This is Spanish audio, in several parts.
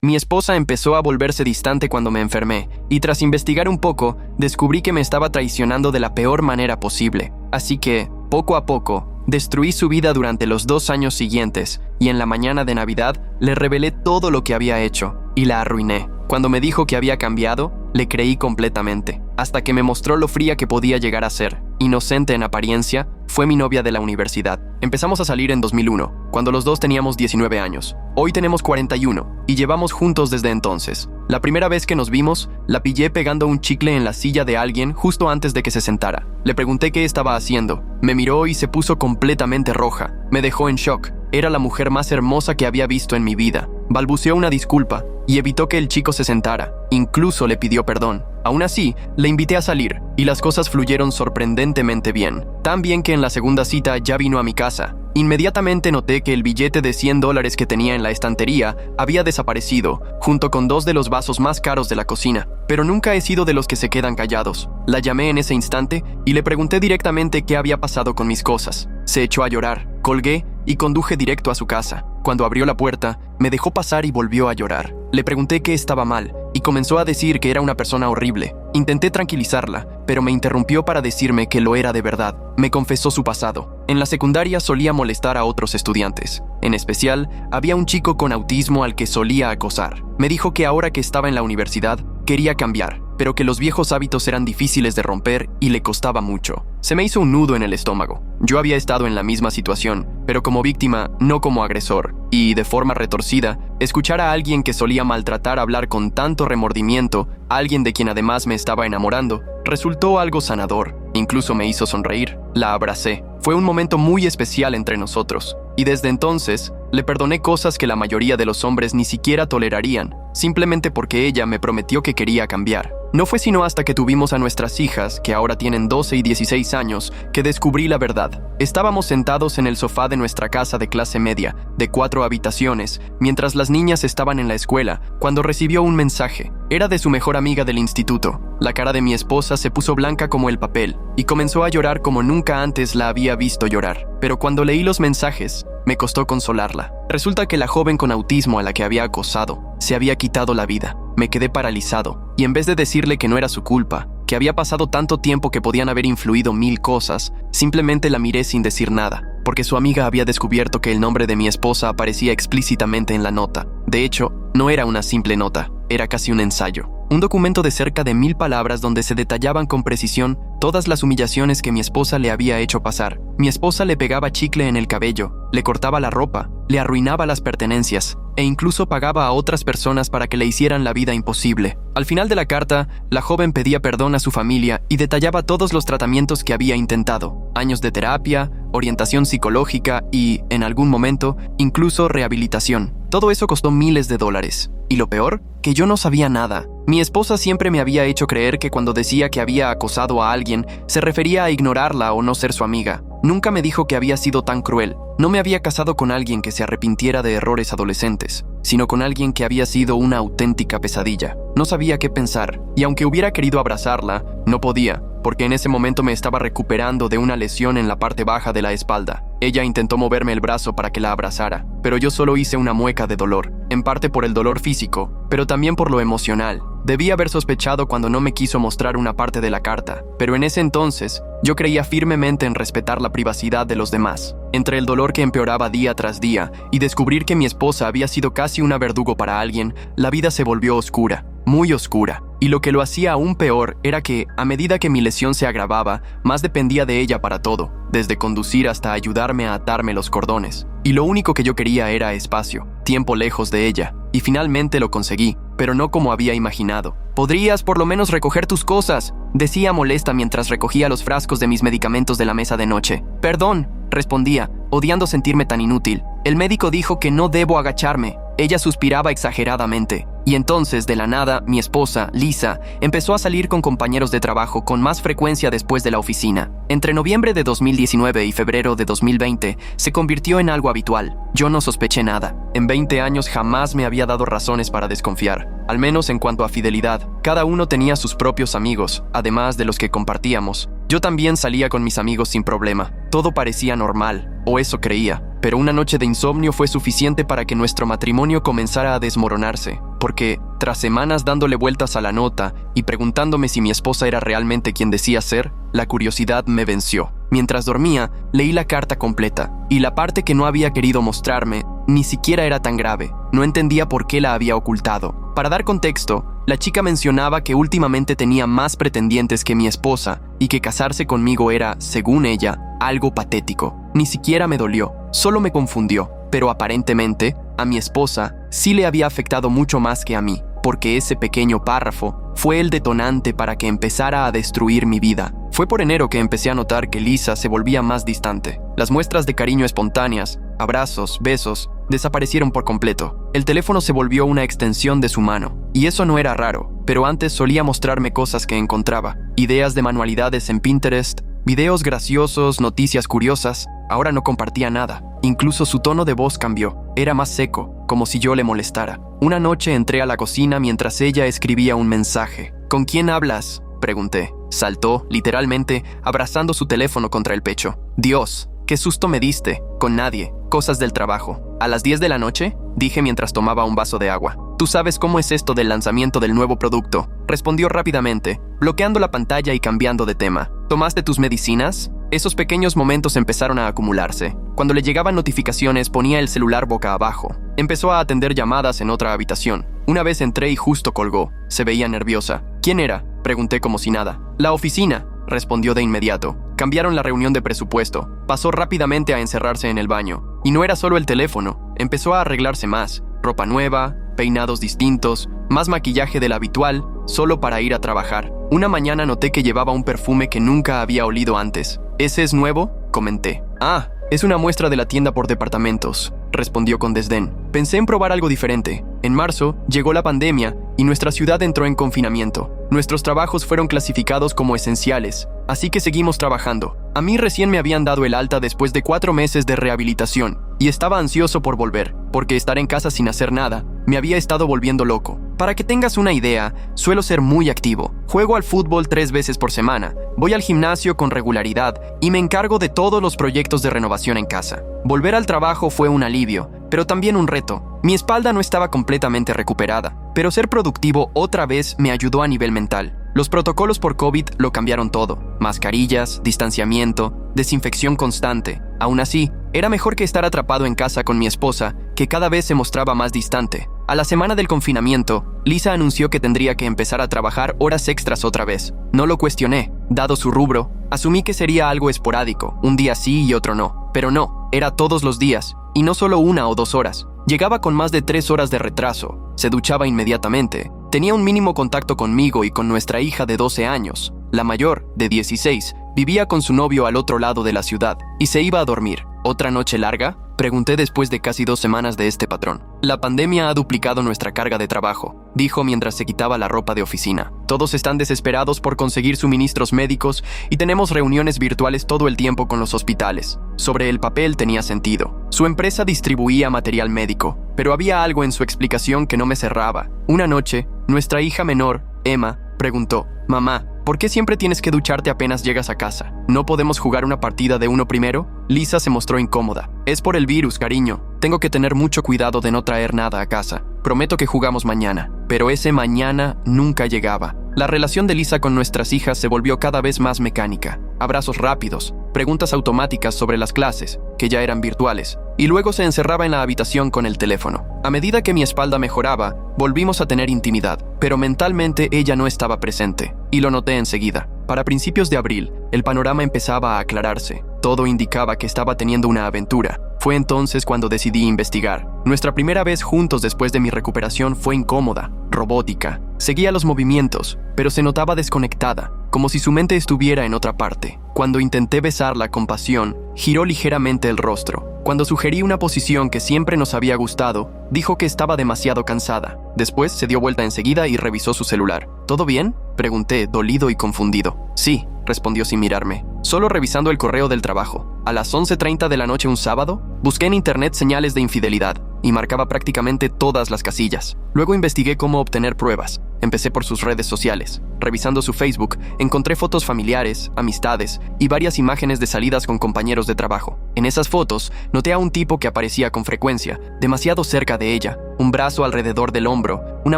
Mi esposa empezó a volverse distante cuando me enfermé, y tras investigar un poco, descubrí que me estaba traicionando de la peor manera posible. Así que, poco a poco, destruí su vida durante los 2 años siguientes, y en la mañana de Navidad le revelé todo lo que había hecho, y la arruiné. Cuando me dijo que había cambiado, le creí completamente, hasta que me mostró lo fría que podía llegar a ser. Inocente en apariencia, fue mi novia de la universidad. Empezamos a salir en 2001, cuando los dos teníamos 19 años. Hoy tenemos 41, y llevamos juntos desde entonces. La primera vez que nos vimos, la pillé pegando un chicle en la silla de alguien justo antes de que se sentara. Le pregunté qué estaba haciendo. Me miró y se puso completamente roja. Me dejó en shock. Era la mujer más hermosa que había visto en mi vida. Balbuceó una disculpa y evitó que el chico se sentara. Incluso le pidió perdón. Aún así, le invité a salir y las cosas fluyeron sorprendentemente bien. Tan bien que en la segunda cita ya vino a mi casa. Inmediatamente noté que el billete de $100 que tenía en la estantería había desaparecido, junto con 2 de los vasos más caros de la cocina. Pero nunca he sido de los que se quedan callados. La llamé en ese instante y le pregunté directamente qué había pasado con mis cosas. Se echó a llorar, colgué y conduje directo a su casa. Cuando abrió la puerta, me dejó pasar y volvió a llorar. Le pregunté qué estaba mal y comenzó a decir que era una persona horrible. Intenté tranquilizarla, pero me interrumpió para decirme que lo era de verdad. Me confesó su pasado. En la secundaria solía molestar a otros estudiantes. En especial, había un chico con autismo al que solía acosar. Me dijo que ahora que estaba en la universidad, quería cambiar, pero que los viejos hábitos eran difíciles de romper y le costaba mucho. Se me hizo un nudo en el estómago. Yo había estado en la misma situación, pero como víctima, no como agresor. Y, de forma retorcida, escuchar a alguien que solía maltratar hablar con tanto remordimiento, a alguien de quien además me estaba enamorando, resultó algo sanador. Incluso me hizo sonreír. La abracé. Fue un momento muy especial entre nosotros. Y desde entonces, le perdoné cosas que la mayoría de los hombres ni siquiera tolerarían, simplemente porque ella me prometió que quería cambiar. No fue sino hasta que tuvimos a nuestras hijas, que ahora tienen 12 y 16 años, que descubrí la verdad. Estábamos sentados en el sofá de nuestra casa de clase media, de 4 habitaciones, mientras las niñas estaban en la escuela, cuando recibió un mensaje. Era de su mejor amiga del instituto. La cara de mi esposa se puso blanca como el papel, y comenzó a llorar como nunca antes la había visto llorar. Pero cuando leí los mensajes, me costó consolarla. Resulta que la joven con autismo a la que había acosado se había quitado la vida. Me quedé paralizado, y en vez de decirle que no era su culpa, que había pasado tanto tiempo que podían haber influido 1000 cosas, simplemente la miré sin decir nada, porque su amiga había descubierto que el nombre de mi esposa aparecía explícitamente en la nota. De hecho, no era una simple nota, era casi un ensayo. Un documento de cerca de 1000 palabras donde se detallaban con precisión todas las humillaciones que mi esposa le había hecho pasar. Mi esposa le pegaba chicle en el cabello, le cortaba la ropa, le arruinaba las pertenencias e incluso pagaba a otras personas para que le hicieran la vida imposible. Al final de la carta, la joven pedía perdón a su familia y detallaba todos los tratamientos que había intentado: años de terapia, orientación psicológica y, en algún momento, incluso rehabilitación. Todo eso costó miles de dólares. Y lo peor, que yo no sabía nada. Mi esposa siempre me había hecho creer que cuando decía que había acosado a alguien, se refería a ignorarla o no ser su amiga. Nunca me dijo que había sido tan cruel. No me había casado con alguien que se arrepintiera de errores adolescentes, sino con alguien que había sido una auténtica pesadilla. No sabía qué pensar, y aunque hubiera querido abrazarla, no podía, porque en ese momento me estaba recuperando de una lesión en la parte baja de la espalda. Ella intentó moverme el brazo para que la abrazara, pero yo solo hice una mueca de dolor, en parte por el dolor físico, pero también por lo emocional. Debí haber sospechado cuando no me quiso mostrar una parte de la carta, pero en ese entonces, yo creía firmemente en respetar la privacidad de los demás. Entre el dolor que empeoraba día tras día y descubrir que mi esposa había sido casi una verdugo para alguien, la vida se volvió oscura, muy oscura. Y lo que lo hacía aún peor era que, a medida que mi lesión se agravaba, más dependía de ella para todo, desde conducir hasta ayudarme a atarme los cordones. Y lo único que yo quería era espacio, tiempo lejos de ella. Y finalmente lo conseguí, pero no como había imaginado. «¿Podrías por lo menos recoger tus cosas?», decía molesta mientras recogía los frascos de mis medicamentos de la mesa de noche. «Perdón», respondía, odiando sentirme tan inútil. «El médico dijo que no debo agacharme». Ella suspiraba exageradamente. Y entonces, de la nada, mi esposa, Lisa, empezó a salir con compañeros de trabajo con más frecuencia después de la oficina. Entre noviembre de 2019 y febrero de 2020, se convirtió en algo habitual. Yo no sospeché nada. En 20 años jamás me había dado razones para desconfiar, al menos en cuanto a fidelidad. Cada uno tenía sus propios amigos, además de los que compartíamos. Yo también salía con mis amigos sin problema. Todo parecía normal, o eso creía. Pero una noche de insomnio fue suficiente para que nuestro matrimonio comenzara a desmoronarse. porque, tras semanas dándole vueltas a la nota y preguntándome si mi esposa era realmente quien decía ser, la curiosidad me venció. Mientras dormía, leí la carta completa, y la parte que no había querido mostrarme ni siquiera era tan grave. No entendía por qué la había ocultado. Para dar contexto, la chica mencionaba que últimamente tenía más pretendientes que mi esposa y que casarse conmigo era, según ella, algo patético. Ni siquiera me dolió, solo me confundió. Pero aparentemente, a mi esposa sí le había afectado mucho más que a mí, porque ese pequeño párrafo fue el detonante para que empezara a destruir mi vida. Fue por enero que empecé a notar que Lisa se volvía más distante. Las muestras de cariño espontáneas, abrazos, besos, desaparecieron por completo. El teléfono se volvió una extensión de su mano. Y eso no era raro, pero antes solía mostrarme cosas que encontraba. Ideas de manualidades en Pinterest, videos graciosos, noticias curiosas. Ahora no compartía nada. Incluso su tono de voz cambió. Era más seco, como si yo le molestara. Una noche entré a la cocina mientras ella escribía un mensaje. ¿Con quién hablas?, pregunté. Saltó, literalmente, abrazando su teléfono contra el pecho. Dios, qué susto me diste. Con nadie. Cosas del trabajo. ¿A las 10 de la noche? Dije mientras tomaba un vaso de agua. Tú sabes cómo es esto del lanzamiento del nuevo producto. Respondió rápidamente, bloqueando la pantalla y cambiando de tema. ¿Tomaste tus medicinas? Esos pequeños momentos empezaron a acumularse. Cuando le llegaban notificaciones, ponía el celular boca abajo. Empezó a atender llamadas en otra habitación. Una vez entré y justo colgó. Se veía nerviosa. ¿Quién era?, pregunté como si nada. La oficina, respondió de inmediato. Cambiaron la reunión de presupuesto. Pasó rápidamente a encerrarse en el baño. Y no era solo el teléfono. Empezó a arreglarse más. Ropa nueva, peinados distintos, más maquillaje del habitual, solo para ir a trabajar. Una mañana noté que llevaba un perfume que nunca había olido antes. ¿Ese es nuevo?, comenté. Ah, es una muestra de la tienda por departamentos, respondió con desdén. Pensé en probar algo diferente. En marzo llegó la pandemia y nuestra ciudad entró en confinamiento. Nuestros trabajos fueron clasificados como esenciales, así que seguimos trabajando. A mí recién me habían dado el alta después de 4 meses de rehabilitación y estaba ansioso por volver, porque estar en casa sin hacer nada me había estado volviendo loco. Para que tengas una idea, suelo ser muy activo. Juego al fútbol 3 veces por semana, voy al gimnasio con regularidad y me encargo de todos los proyectos de renovación en casa. Volver al trabajo fue un alivio, pero también un reto. Mi espalda no estaba completamente recuperada, pero ser productivo otra vez me ayudó a nivel mental. Los protocolos por COVID lo cambiaron todo. Mascarillas, distanciamiento, desinfección constante. Aún así, era mejor que estar atrapado en casa con mi esposa, que cada vez se mostraba más distante. A la semana del confinamiento, Lisa anunció que tendría que empezar a trabajar horas extras otra vez. No lo cuestioné. Dado su rubro, asumí que sería algo esporádico, un día sí y otro no. Pero no, era todos los días, y no solo 1 o 2 horas. Llegaba con más de 3 horas de retraso, se duchaba inmediatamente, tenía un mínimo contacto conmigo y con nuestra hija de 12 años. La mayor, de 16, vivía con su novio al otro lado de la ciudad y se iba a dormir. ¿Otra noche larga?, pregunté después de casi 2 semanas de este patrón. La pandemia ha duplicado nuestra carga de trabajo, dijo mientras se quitaba la ropa de oficina. Todos están desesperados por conseguir suministros médicos y tenemos reuniones virtuales todo el tiempo con los hospitales. Sobre el papel tenía sentido. Su empresa distribuía material médico, pero había algo en su explicación que no me cerraba. Una noche, nuestra hija menor, Emma, preguntó: «Mamá, ¿por qué siempre tienes que ducharte apenas llegas a casa? ¿No podemos jugar una partida de uno primero?». Lisa se mostró incómoda. «Es por el virus, cariño. Tengo que tener mucho cuidado de no traer nada a casa. Prometo que jugamos mañana». Pero ese mañana nunca llegaba. La relación de Lisa con nuestras hijas se volvió cada vez más mecánica. Abrazos rápidos, preguntas automáticas sobre las clases, que ya eran virtuales, y luego se encerraba en la habitación con el teléfono. A medida que mi espalda mejoraba, volvimos a tener intimidad, pero mentalmente ella no estaba presente, y lo noté enseguida. Para principios de abril, el panorama empezaba a aclararse. Todo indicaba que estaba teniendo una aventura. Fue entonces cuando decidí investigar. Nuestra primera vez juntos después de mi recuperación fue incómoda, robótica. Seguía los movimientos, pero se notaba desconectada, como si su mente estuviera en otra parte. Cuando intenté besarla con pasión, giró ligeramente el rostro. Cuando sugerí una posición que siempre nos había gustado, dijo que estaba demasiado cansada. Después se dio vuelta enseguida y revisó su celular. ¿Todo bien?, pregunté, dolido y confundido. Sí, respondió sin mirarme. Solo revisando el correo del trabajo. A las 11:30 de la noche un sábado, busqué en internet señales de infidelidad y marcaba prácticamente todas las casillas. Luego investigué cómo obtener pruebas. Empecé por sus redes sociales. Revisando su Facebook, encontré fotos familiares, amistades y varias imágenes de salidas con compañeros de trabajo. En esas fotos, noté a un tipo que aparecía con frecuencia, demasiado cerca de ella, un brazo alrededor del hombro, una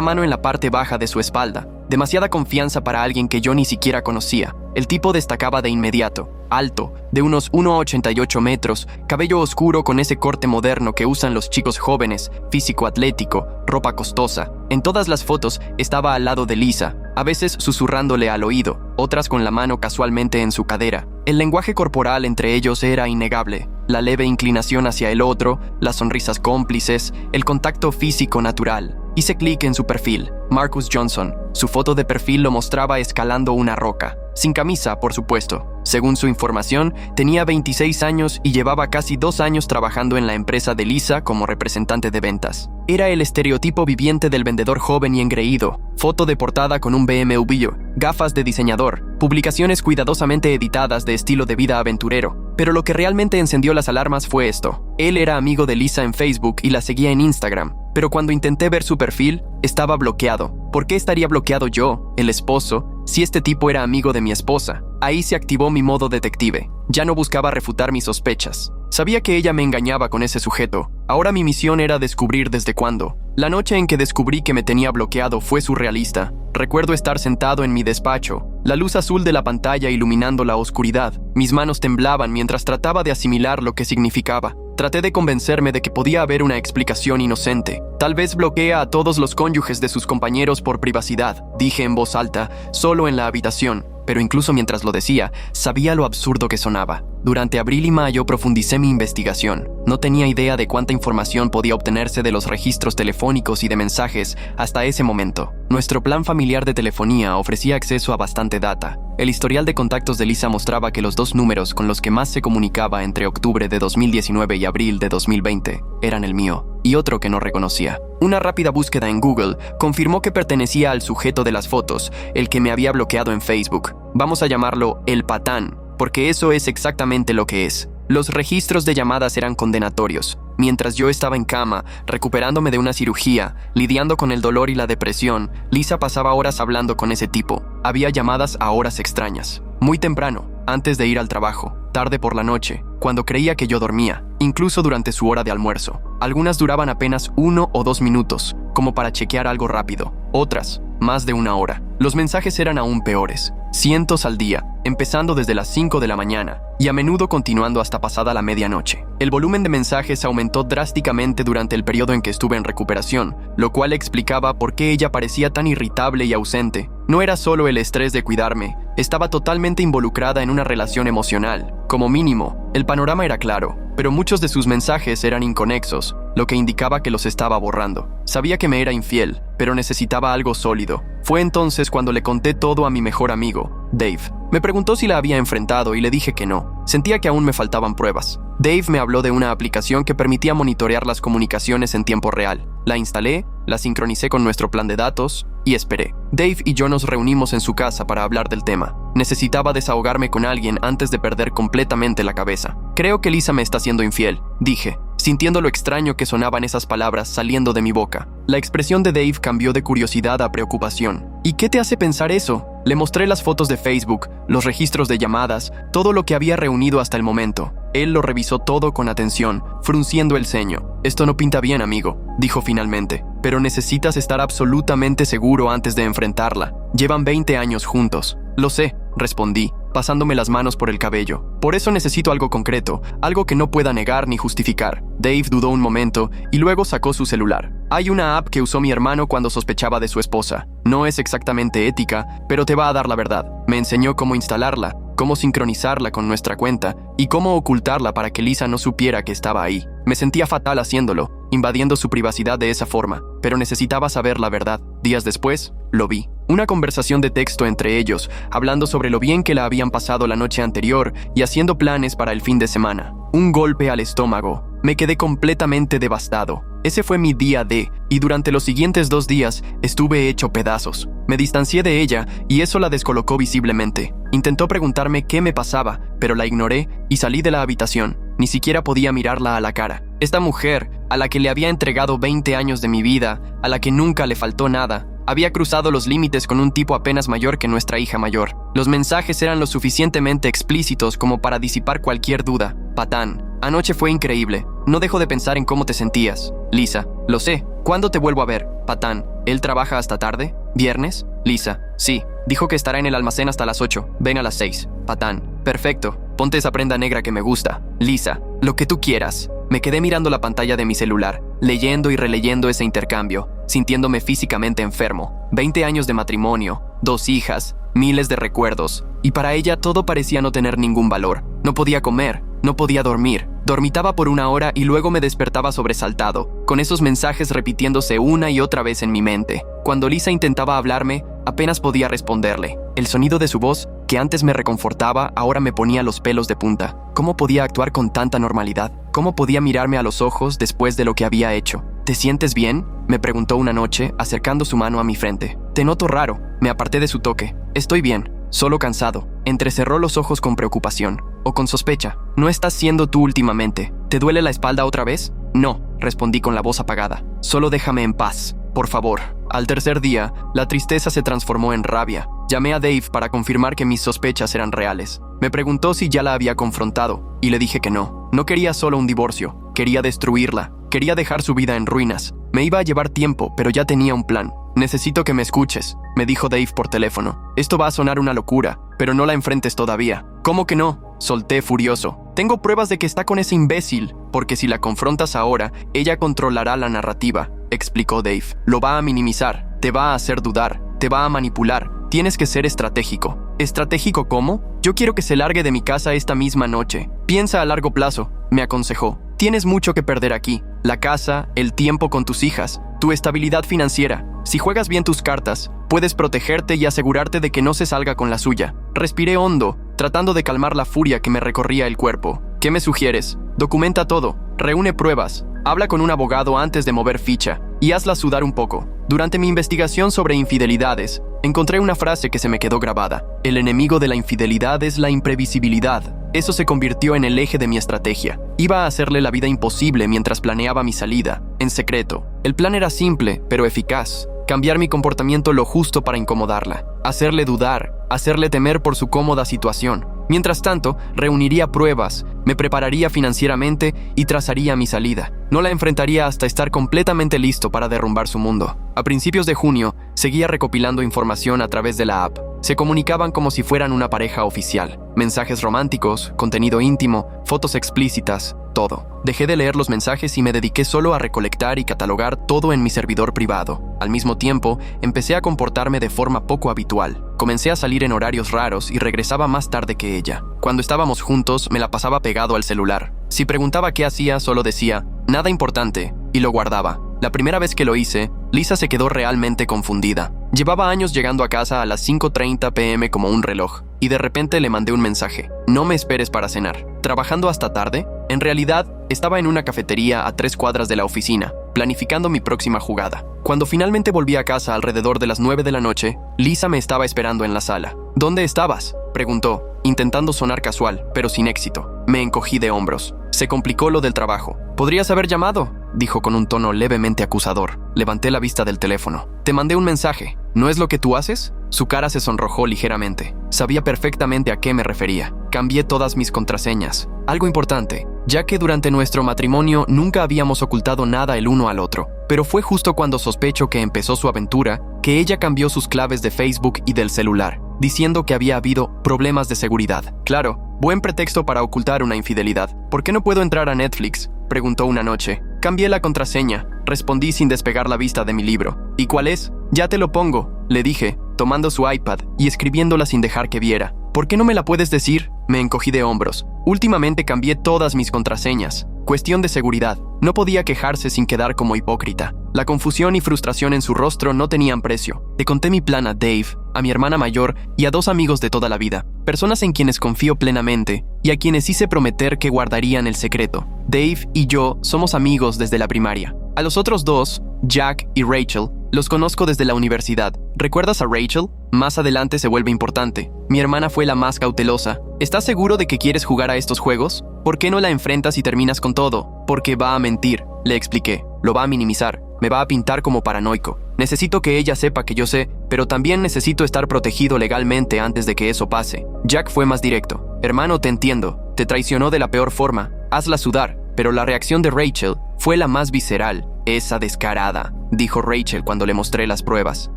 mano en la parte baja de su espalda. Demasiada confianza para alguien que yo ni siquiera conocía. El tipo destacaba de inmediato. Alto, de unos 1,88 metros, cabello oscuro con ese corte moderno que usan los chicos jóvenes, físico atlético, ropa costosa. En todas las fotos estaba al lado de Lisa, a veces susurrándole al oído, otras con la mano casualmente en su cadera. El lenguaje corporal entre ellos era innegable. La leve inclinación hacia el otro, las sonrisas cómplices, el contacto físico natural. Hice clic en su perfil, Marcus Johnson. Su foto de perfil lo mostraba escalando una roca. Sin camisa, por supuesto. Según su información, tenía 26 años y llevaba casi 2 años trabajando en la empresa de Lisa como representante de ventas. Era el estereotipo viviente del vendedor joven y engreído. Foto de portada con un BMW, gafas de diseñador, publicaciones cuidadosamente editadas de estilo de vida aventurero. Pero lo que realmente encendió las alarmas fue esto. Él era amigo de Lisa en Facebook y la seguía en Instagram. Pero cuando intenté ver su perfil, estaba bloqueado. ¿Por qué estaría bloqueado yo, el esposo, si este tipo era amigo de mi esposa? Ahí se activó mi modo detective. Ya no buscaba refutar mis sospechas. Sabía que ella me engañaba con ese sujeto. Ahora mi misión era descubrir desde cuándo. La noche en que descubrí que me tenía bloqueado fue surrealista. Recuerdo estar sentado en mi despacho, la luz azul de la pantalla iluminando la oscuridad. Mis manos temblaban mientras trataba de asimilar lo que significaba. Traté de convencerme de que podía haber una explicación inocente. Tal vez bloquea a todos los cónyuges de sus compañeros por privacidad, dije en voz alta, solo en la habitación. Pero incluso mientras lo decía, sabía lo absurdo que sonaba. Durante abril y mayo profundicé mi investigación. No tenía idea de cuánta información podía obtenerse de los registros telefónicos y de mensajes hasta ese momento. Nuestro plan familiar de telefonía ofrecía acceso a bastante data. El historial de contactos de Lisa mostraba que los 2 números con los que más se comunicaba entre octubre de 2019 y abril de 2020 eran el mío y otro que no reconocía. Una rápida búsqueda en Google confirmó que pertenecía al sujeto de las fotos, el que me había bloqueado en Facebook. Vamos a llamarlo el patán, porque eso es exactamente lo que es. Los registros de llamadas eran condenatorios. Mientras yo estaba en cama, recuperándome de una cirugía, lidiando con el dolor y la depresión, Lisa pasaba horas hablando con ese tipo. Había llamadas a horas extrañas. Muy temprano, antes de ir al trabajo, tarde por la noche, cuando creía que yo dormía, incluso durante su hora de almuerzo. Algunas duraban apenas 1 o 2 minutos, como para chequear algo rápido. Otras, más de 1 hora. Los mensajes eran aún peores. Cientos al día, empezando desde las 5 de la mañana y a menudo continuando hasta pasada la medianoche. El volumen de mensajes aumentó drásticamente durante el periodo en que estuve en recuperación, lo cual explicaba por qué ella parecía tan irritable y ausente. No era solo el estrés de cuidarme, estaba totalmente involucrada en una relación emocional. Como mínimo, el panorama era claro, pero muchos de sus mensajes eran inconexos, lo que indicaba que los estaba borrando. Sabía que me era infiel, pero necesitaba algo sólido. Fue entonces cuando le conté todo a mi mejor amigo, Dave. Me preguntó si la había enfrentado y le dije que no. Sentía que aún me faltaban pruebas. Dave me habló de una aplicación que permitía monitorear las comunicaciones en tiempo real. La instalé, la sincronicé con nuestro plan de datos y esperé. Dave y yo nos reunimos en su casa para hablar del tema. Necesitaba desahogarme con alguien antes de perder completamente la cabeza. Creo que Lisa me está siendo infiel, dije, sintiendo lo extraño que sonaban esas palabras saliendo de mi boca. La expresión de Dave cambió de curiosidad a preocupación. ¿Y qué te hace pensar eso? Le mostré las fotos de Facebook, los registros de llamadas, todo lo que había reunido hasta el momento. Él lo revisó todo con atención, frunciendo el ceño. Esto no pinta bien, amigo, dijo finalmente. Pero necesitas estar absolutamente seguro antes de enfrentarla. Llevan 20 años juntos. Lo sé, respondí, pasándome las manos por el cabello. Por eso necesito algo concreto, algo que no pueda negar ni justificar. Dave dudó un momento y luego sacó su celular. Hay una app que usó mi hermano cuando sospechaba de su esposa. No es exactamente ética, pero te va a dar la verdad. Me enseñó cómo instalarla, cómo sincronizarla con nuestra cuenta y cómo ocultarla para que Lisa no supiera que estaba ahí. Me sentía fatal haciéndolo, invadiendo su privacidad de esa forma, pero necesitaba saber la verdad. Días después, lo vi. Una conversación de texto entre ellos, hablando sobre lo bien que la habían pasado la noche anterior y haciendo planes para el fin de semana. Un golpe al estómago. Me quedé completamente devastado. Ese fue mi día D, y durante los siguientes 2 días estuve hecho pedazos. Me distancié de ella y eso la descolocó visiblemente. Intentó preguntarme qué me pasaba, pero la ignoré y salí de la habitación. Ni siquiera podía mirarla a la cara. Esta mujer, a la que le había entregado 20 años de mi vida, a la que nunca le faltó nada, Había cruzado los límites con un tipo apenas mayor que nuestra hija mayor. Los mensajes eran lo suficientemente explícitos como para disipar cualquier duda. Patán, anoche fue increíble. No dejo de pensar en cómo te sentías. Lisa, lo sé. ¿Cuándo te vuelvo a ver? Patán, ¿él trabaja hasta tarde? ¿Viernes? Lisa, sí. Dijo que estará en el almacén hasta las 8. Ven a las 6. Patán, perfecto. Ponte esa prenda negra que me gusta. Lisa, lo que tú quieras. Me quedé mirando la pantalla de mi celular, leyendo y releyendo ese intercambio, sintiéndome físicamente enfermo. 20 años de matrimonio, 2 hijas, miles de recuerdos, y para ella todo parecía no tener ningún valor. No podía comer, no podía dormir. Dormitaba por 1 hora y luego me despertaba sobresaltado, con esos mensajes repitiéndose una y otra vez en mi mente. Cuando Lisa intentaba hablarme, apenas podía responderle. El sonido de su voz, que antes me reconfortaba, ahora me ponía los pelos de punta. ¿Cómo podía actuar con tanta normalidad? ¿Cómo podía mirarme a los ojos después de lo que había hecho? ¿Te sientes bien?, me preguntó una noche, acercando su mano a mi frente. Te noto raro. Me aparté de su toque. Estoy bien, solo cansado. Entrecerró los ojos con preocupación, o con sospecha. ¿No estás siendo tú últimamente? ¿Te duele la espalda otra vez? No, respondí con la voz apagada. Solo déjame en paz, por favor. Al tercer día, la tristeza se transformó en rabia. Llamé a Dave para confirmar que mis sospechas eran reales. Me preguntó si ya la había confrontado, y le dije que no. No quería solo un divorcio, quería destruirla. Quería dejar su vida en ruinas. Me iba a llevar tiempo, pero ya tenía un plan. Necesito que me escuches, me dijo Dave por teléfono. Esto va a sonar una locura, pero no la enfrentes todavía. ¿Cómo que no?, solté furioso. Tengo pruebas de que está con ese imbécil, porque si la confrontas ahora, ella controlará la narrativa, explicó Dave. Lo va a minimizar, te va a hacer dudar, te va a manipular. Tienes que ser estratégico. ¿Estratégico cómo? Yo quiero que se largue de mi casa esta misma noche. Piensa a largo plazo, me aconsejó. Tienes mucho que perder aquí. La casa, el tiempo con tus hijas, tu estabilidad financiera. Si juegas bien tus cartas, puedes protegerte y asegurarte de que no se salga con la suya. Respiré hondo, tratando de calmar la furia que me recorría el cuerpo. ¿Qué me sugieres? Documenta todo, reúne pruebas, habla con un abogado antes de mover ficha y hazla sudar un poco. Durante mi investigación sobre infidelidades, encontré una frase que se me quedó grabada. El enemigo de la infidelidad es la imprevisibilidad. Eso se convirtió en el eje de mi estrategia. Iba a hacerle la vida imposible mientras planeaba mi salida, en secreto. El plan era simple, pero eficaz. Cambiar mi comportamiento lo justo para incomodarla. Hacerle dudar, hacerle temer por su cómoda situación. Mientras tanto, reuniría pruebas, me prepararía financieramente y trazaría mi salida. No la enfrentaría hasta estar completamente listo para derrumbar su mundo. A principios de junio, seguía recopilando información a través de la app. Se comunicaban como si fueran una pareja oficial. Mensajes románticos, contenido íntimo, fotos explícitas, todo. Dejé de leer los mensajes y me dediqué solo a recolectar y catalogar todo en mi servidor privado. Al mismo tiempo, empecé a comportarme de forma poco habitual. Comencé a salir en horarios raros y regresaba más tarde que ella. Cuando estábamos juntos, me la pasaba pegado al celular. Si preguntaba qué hacía, solo decía, nada importante, y lo guardaba. La primera vez que lo hice, Lisa se quedó realmente confundida. Llevaba años llegando a casa a las 5:30 p.m. como un reloj, y de repente le mandé un mensaje. No me esperes para cenar. ¿Trabajando hasta tarde? En realidad, estaba en una cafetería a 3 cuadras de la oficina, planificando mi próxima jugada. Cuando finalmente volví a casa alrededor de las 9 de la noche, Lisa me estaba esperando en la sala. ¿Dónde estabas?, preguntó, intentando sonar casual, pero sin éxito. Me encogí de hombros. Se complicó lo del trabajo. ¿Podrías haber llamado?, dijo con un tono levemente acusador. Levanté la vista del teléfono. Te mandé un mensaje. ¿No es lo que tú haces? Su cara se sonrojó ligeramente. Sabía perfectamente a qué me refería. Cambié todas mis contraseñas. Algo importante, ya que durante nuestro matrimonio nunca habíamos ocultado nada el uno al otro. Pero fue justo cuando sospecho que empezó su aventura que ella cambió sus claves de Facebook y del celular, diciendo que había habido problemas de seguridad. Claro, buen pretexto para ocultar una infidelidad. ¿Por qué no puedo entrar a Netflix?, preguntó una noche. Cambié la contraseña, respondí sin despegar la vista de mi libro. ¿Y cuál es? Ya te lo pongo, le dije, tomando su iPad y escribiéndola sin dejar que viera. ¿Por qué no me la puedes decir? Me encogí de hombros. Últimamente cambié todas mis contraseñas. Cuestión de seguridad. No podía quejarse sin quedar como hipócrita. La confusión y frustración en su rostro no tenían precio. Le conté mi plan a Dave, a mi hermana mayor y a 2 amigos de toda la vida. Personas en quienes confío plenamente y a quienes hice prometer que guardarían el secreto. Dave y yo somos amigos desde la primaria. A los otros 2, Jack y Rachel, los conozco desde la universidad. ¿Recuerdas a Rachel? Más adelante se vuelve importante. Mi hermana fue la más cautelosa. ¿Estás seguro de que quieres jugar a estos juegos? ¿Por qué no la enfrentas y terminas con todo? Porque va a mentir, le expliqué. Lo va a minimizar. Me va a pintar como paranoico. Necesito que ella sepa que yo sé, pero también necesito estar protegido legalmente antes de que eso pase. Jack fue más directo. Hermano, te entiendo. Te traicionó de la peor forma. Hazla sudar. Pero la reacción de Rachel fue la más visceral. Esa descarada, dijo Rachel cuando le mostré las pruebas.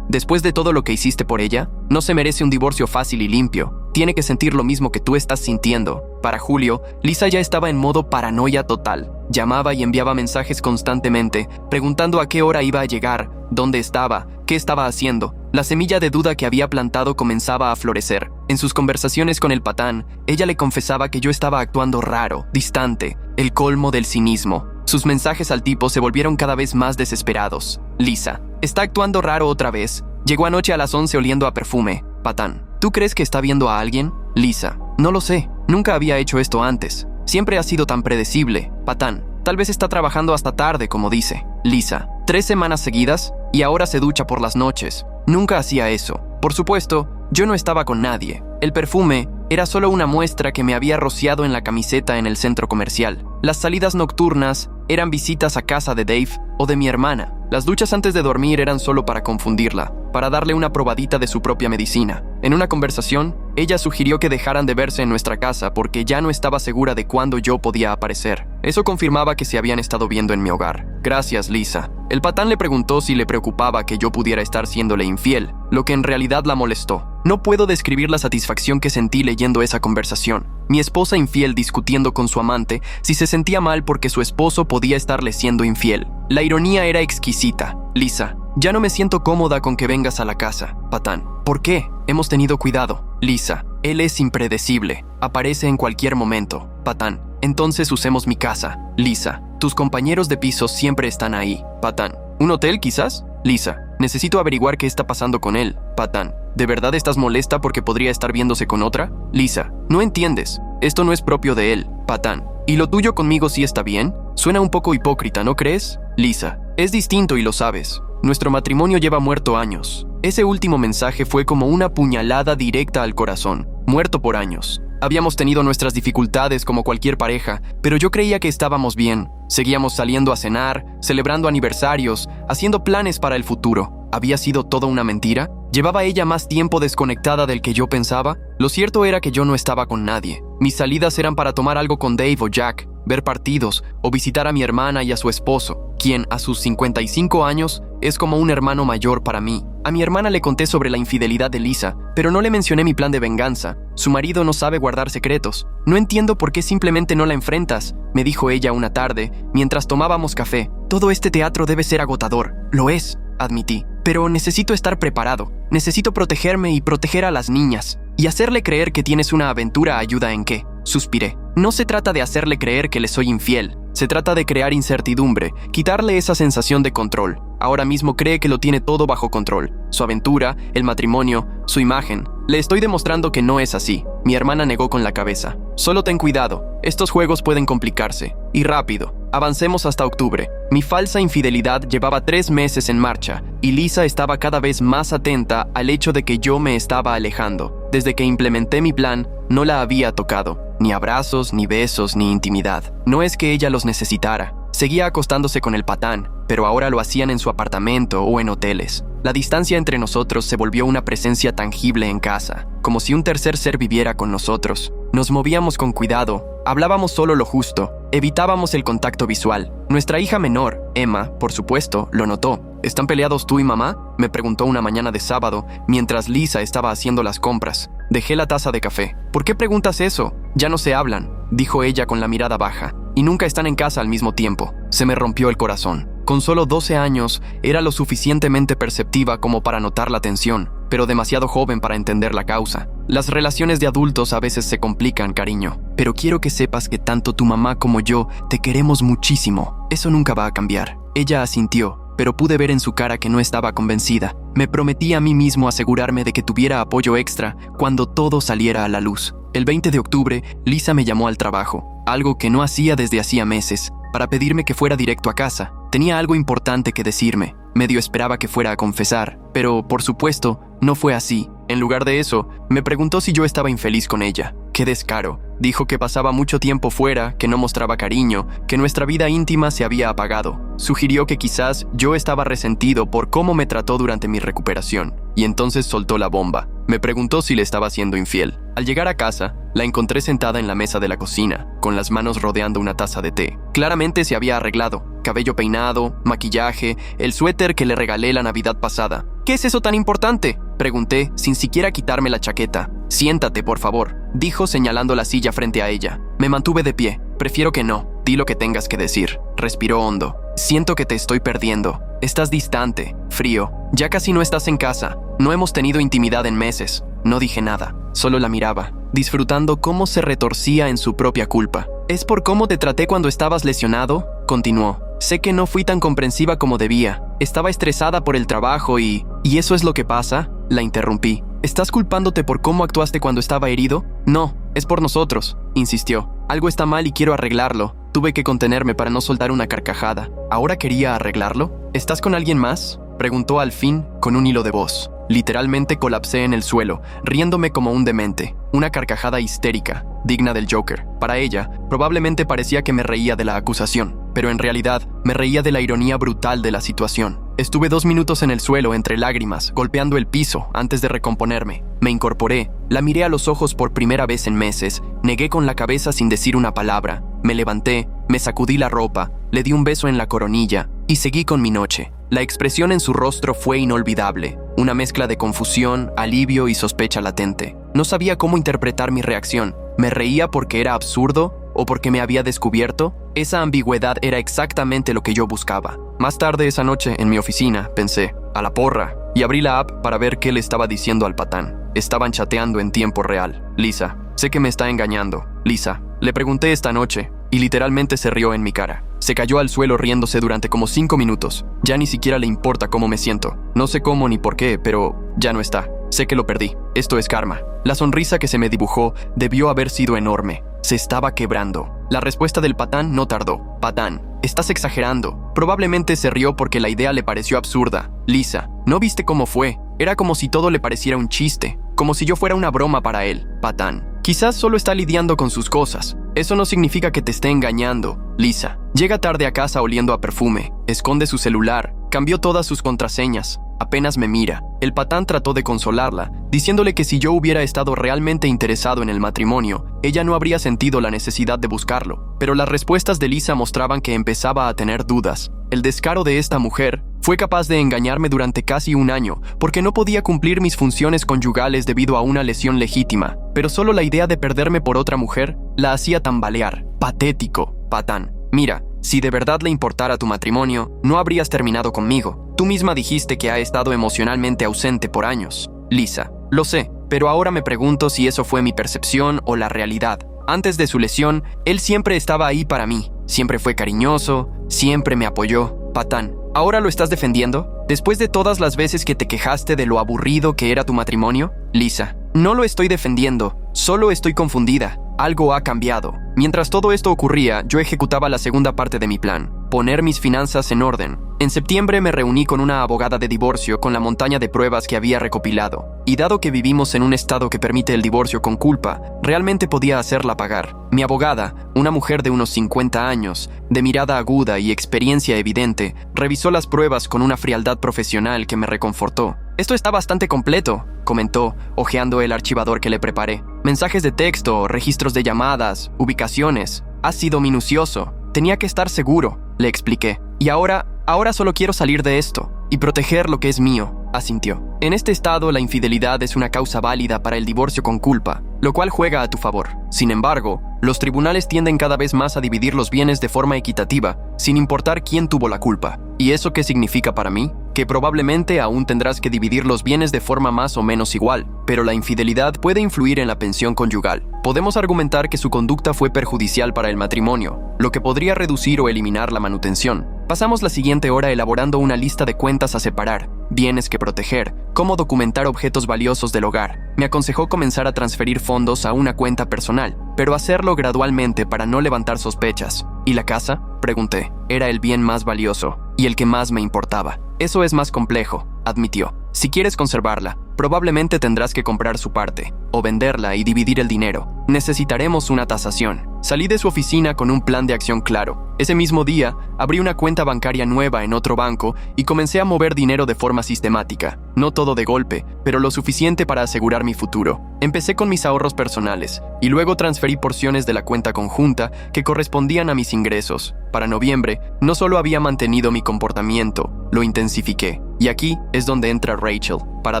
Después de todo lo que hiciste por ella, no se merece un divorcio fácil y limpio. Tiene que sentir lo mismo que tú estás sintiendo. Para julio, Lisa ya estaba en modo paranoia total. Llamaba y enviaba mensajes constantemente, preguntando a qué hora iba a llegar, dónde estaba, qué estaba haciendo. La semilla de duda que había plantado comenzaba a florecer. En sus conversaciones con el patán, ella le confesaba que yo estaba actuando raro, distante, el colmo del cinismo. Sus mensajes al tipo se volvieron cada vez más desesperados. Lisa, ¿está actuando raro otra vez? Llegó anoche a las 11 oliendo a perfume. Patán, ¿tú crees que está viendo a alguien? Lisa, no lo sé. Nunca había hecho esto antes. Siempre ha sido tan predecible. Patán, tal vez está trabajando hasta tarde, como dice. Lisa, 3 semanas seguidas y ahora se ducha por las noches. Nunca hacía eso. Por supuesto, yo no estaba con nadie. El perfume era solo una muestra que me había rociado en la camiseta en el centro comercial. Las salidas nocturnas eran visitas a casa de Dave o de mi hermana. Las duchas antes de dormir eran solo para confundirla, para darle una probadita de su propia medicina. En una conversación, ella sugirió que dejaran de verse en nuestra casa porque ya no estaba segura de cuándo yo podía aparecer. Eso confirmaba que se habían estado viendo en mi hogar. Gracias, Lisa. El patán le preguntó si le preocupaba que yo pudiera estar siéndole infiel, lo que en realidad la molestó. No puedo describir la satisfacción que sentí leyendo esa conversación. Mi esposa infiel discutiendo con su amante si se sentía mal porque su esposo podía estarle siendo infiel. La ironía era exquisita. Lisa, ya no me siento cómoda con que vengas a la casa. Patán, ¿por qué? Hemos tenido cuidado. Lisa, él es impredecible. Aparece en cualquier momento. Patán, entonces usemos mi casa. Lisa, tus compañeros de piso siempre están ahí. Patán, ¿un hotel quizás? Lisa, necesito averiguar qué está pasando con él. Patán, ¿de verdad estás molesta porque podría estar viéndose con otra? Lisa, no entiendes. Esto no es propio de él. Patán, ¿y lo tuyo conmigo sí está bien? Suena un poco hipócrita, ¿no crees? Lisa, es distinto y lo sabes. Nuestro matrimonio lleva muerto años. Ese último mensaje fue como una puñalada directa al corazón. Muerto por años. Habíamos tenido nuestras dificultades como cualquier pareja, pero yo creía que estábamos bien. Seguíamos saliendo a cenar, celebrando aniversarios, haciendo planes para el futuro. ¿Había sido toda una mentira? ¿Llevaba ella más tiempo desconectada del que yo pensaba? Lo cierto era que yo no estaba con nadie. Mis salidas eran para tomar algo con Dave o Jack, ver partidos o visitar a mi hermana y a su esposo, quien a sus 55 años es como un hermano mayor para mí. A mi hermana le conté sobre la infidelidad de Lisa, pero no le mencioné mi plan de venganza. Su marido no sabe guardar secretos. No entiendo por qué simplemente no la enfrentas, me dijo ella una tarde, mientras tomábamos café. Todo este teatro debe ser agotador. Lo es, admití. Pero necesito estar preparado. Necesito protegerme y proteger a las niñas. Y hacerle creer que tienes una aventura ayuda en qué. Suspiré. No se trata de hacerle creer que le soy infiel. Se trata de crear incertidumbre, quitarle esa sensación de control. Ahora mismo cree que lo tiene todo bajo control. Su aventura, el matrimonio, su imagen. Le estoy demostrando que no es así. Mi hermana negó con la cabeza. Solo ten cuidado. Estos juegos pueden complicarse. Y rápido. Avancemos hasta octubre. Mi falsa infidelidad llevaba 3 meses en marcha, y Lisa estaba cada vez más atenta al hecho de que yo me estaba alejando. Desde que implementé mi plan, no la había tocado. Ni abrazos, ni besos, ni intimidad. No es que ella los necesitara. Seguía acostándose con el patán, pero ahora lo hacían en su apartamento o en hoteles. La distancia entre nosotros se volvió una presencia tangible en casa, como si un tercer ser viviera con nosotros. Nos movíamos con cuidado, hablábamos solo lo justo, evitábamos el contacto visual. Nuestra hija menor, Emma, por supuesto, lo notó. ¿Están peleados tú y mamá?, me preguntó una mañana de sábado, mientras Lisa estaba haciendo las compras. Dejé la taza de café. ¿Por qué preguntas eso? Ya no se hablan, dijo ella con la mirada baja. Y nunca están en casa al mismo tiempo. Se me rompió el corazón. Con solo 12 años, era lo suficientemente perceptiva como para notar la tensión, pero demasiado joven para entender la causa. Las relaciones de adultos a veces se complican, cariño. Pero quiero que sepas que tanto tu mamá como yo te queremos muchísimo. Eso nunca va a cambiar. Ella asintió, pero pude ver en su cara que no estaba convencida. Me prometí a mí mismo asegurarme de que tuviera apoyo extra cuando todo saliera a la luz. El 20 de octubre, Lisa me llamó al trabajo, algo que no hacía desde hacía meses, para pedirme que fuera directo a casa. Tenía algo importante que decirme. Medio esperaba que fuera a confesar, pero, por supuesto, no fue así. En lugar de eso, me preguntó si yo estaba infeliz con ella. qué descaro. Dijo que pasaba mucho tiempo fuera, que no mostraba cariño, que nuestra vida íntima se había apagado. Sugirió que quizás yo estaba resentido por cómo me trató durante mi recuperación, y entonces soltó la bomba. Me preguntó si le estaba siendo infiel. Al llegar a casa, la encontré sentada en la mesa de la cocina, con las manos rodeando una taza de té. Claramente se había arreglado, cabello peinado, maquillaje, el suéter que le regalé la Navidad pasada. ¿Qué es eso tan importante?, pregunté, sin siquiera quitarme la chaqueta. Siéntate, por favor, dijo señalando la silla frente a ella. Me mantuve de pie. Prefiero que no. Di lo que tengas que decir. Respiró hondo. Siento que te estoy perdiendo. Estás distante, frío. Ya casi no estás en casa. No hemos tenido intimidad en meses. No dije nada. Solo la miraba, disfrutando cómo se retorcía en su propia culpa. ¿Es por cómo te traté cuando estabas lesionado?, continuó. Sé que no fui tan comprensiva como debía. Estaba estresada por el trabajo ¿Y eso es lo que pasa?, la interrumpí. ¿Estás culpándote por cómo actuaste cuando estaba herido? No, es por nosotros, insistió. Algo está mal y quiero arreglarlo. Tuve que contenerme para no soltar una carcajada. ¿Ahora quería arreglarlo? ¿Estás con alguien más?, preguntó al fin con un hilo de voz. Literalmente colapsé en el suelo, riéndome como un demente. Una carcajada histérica, digna del Joker. Para ella, probablemente parecía que me reía de la acusación, pero en realidad me reía de la ironía brutal de la situación. Estuve 2 minutos en el suelo entre lágrimas, golpeando el piso antes de recomponerme. Me incorporé, la miré a los ojos por primera vez en meses, negué con la cabeza sin decir una palabra. Me levanté, me sacudí la ropa, le di un beso en la coronilla y seguí con mi noche. La expresión en su rostro fue inolvidable, una mezcla de confusión, alivio y sospecha latente. No sabía cómo interpretar mi reacción. ¿Me reía porque era absurdo o porque me había descubierto? Esa ambigüedad era exactamente lo que yo buscaba. Más tarde esa noche, en mi oficina, pensé, a la porra, y abrí la app para ver qué le estaba diciendo al patán. Estaban chateando en tiempo real. Lisa, sé que me está engañando. Lisa, le pregunté esta noche, y literalmente se rió en mi cara. Se cayó al suelo riéndose durante como 5 minutos. Ya ni siquiera le importa cómo me siento. No sé cómo ni por qué, pero ya no está. Sé que lo perdí. Esto es karma. La sonrisa que se me dibujó debió haber sido enorme. Se estaba quebrando. La respuesta del patán no tardó. Patán, estás exagerando. Probablemente se rió porque la idea le pareció absurda. Lisa, ¿no viste cómo fue? Era como si todo le pareciera un chiste. Como si yo fuera una broma para él. Patán, quizás solo está lidiando con sus cosas. Eso no significa que te esté engañando. Lisa, llega tarde a casa oliendo a perfume. Esconde su celular. Cambió todas sus contraseñas. Apenas me mira. El patán trató de consolarla, diciéndole que si yo hubiera estado realmente interesado en el matrimonio, ella no habría sentido la necesidad de buscarlo. Pero las respuestas de Lisa mostraban que empezaba a tener dudas. El descaro de esta mujer fue capaz de engañarme durante casi 1 año, porque no podía cumplir mis funciones conyugales debido a una lesión legítima. Pero solo la idea de perderme por otra mujer la hacía tambalear. Patético, patán. Mira, si de verdad le importara tu matrimonio, no habrías terminado conmigo. Tú misma dijiste que ha estado emocionalmente ausente por años. Lisa, lo sé, pero ahora me pregunto si eso fue mi percepción o la realidad. Antes de su lesión, él siempre estaba ahí para mí. Siempre fue cariñoso, siempre me apoyó. Patán, ¿ahora lo estás defendiendo? ¿Después de todas las veces que te quejaste de lo aburrido que era tu matrimonio? Lisa, no lo estoy defendiendo, solo estoy confundida. Algo ha cambiado. Mientras todo esto ocurría, yo ejecutaba la segunda parte de mi plan, poner mis finanzas en orden. En septiembre me reuní con una abogada de divorcio con la montaña de pruebas que había recopilado, y dado que vivimos en un estado que permite el divorcio con culpa, realmente podía hacerla pagar. Mi abogada, una mujer de unos 50 años, de mirada aguda y experiencia evidente, revisó las pruebas con una frialdad profesional que me reconfortó. Esto está bastante completo, comentó, hojeando el archivador que le preparé. Mensajes de texto, registros de llamadas, ubicaciones. Ha sido minucioso. Tenía que estar seguro, le expliqué. Y ahora solo quiero salir de esto y proteger lo que es mío, asintió. En este estado, la infidelidad es una causa válida para el divorcio con culpa, lo cual juega a tu favor. Sin embargo, los tribunales tienden cada vez más a dividir los bienes de forma equitativa, sin importar quién tuvo la culpa. ¿Y eso qué significa para mí? Que probablemente aún tendrás que dividir los bienes de forma más o menos igual, pero la infidelidad puede influir en la pensión conyugal. Podemos argumentar que su conducta fue perjudicial para el matrimonio, lo que podría reducir o eliminar la manutención. Pasamos la siguiente hora elaborando una lista de cuentas a separar, bienes que proteger, cómo documentar objetos valiosos del hogar. Me aconsejó comenzar a transferir fondos a una cuenta personal, pero hacerlo gradualmente para no levantar sospechas. ¿Y la casa?, pregunté. Era el bien más valioso y el que más me importaba. Eso es más complejo, admitió. Si quieres conservarla, probablemente tendrás que comprar su parte, o venderla y dividir el dinero. necesitaremos una tasación. Salí de su oficina con un plan de acción claro. Ese mismo día, abrí una cuenta bancaria nueva en otro banco y comencé a mover dinero de forma sistemática. No todo de golpe, pero lo suficiente para asegurar mi futuro. Empecé con mis ahorros personales y luego transferí porciones de la cuenta conjunta que correspondían a mis ingresos. Para noviembre, no solo había mantenido mi comportamiento, lo intensifiqué. Y aquí es donde entra Rachel. Para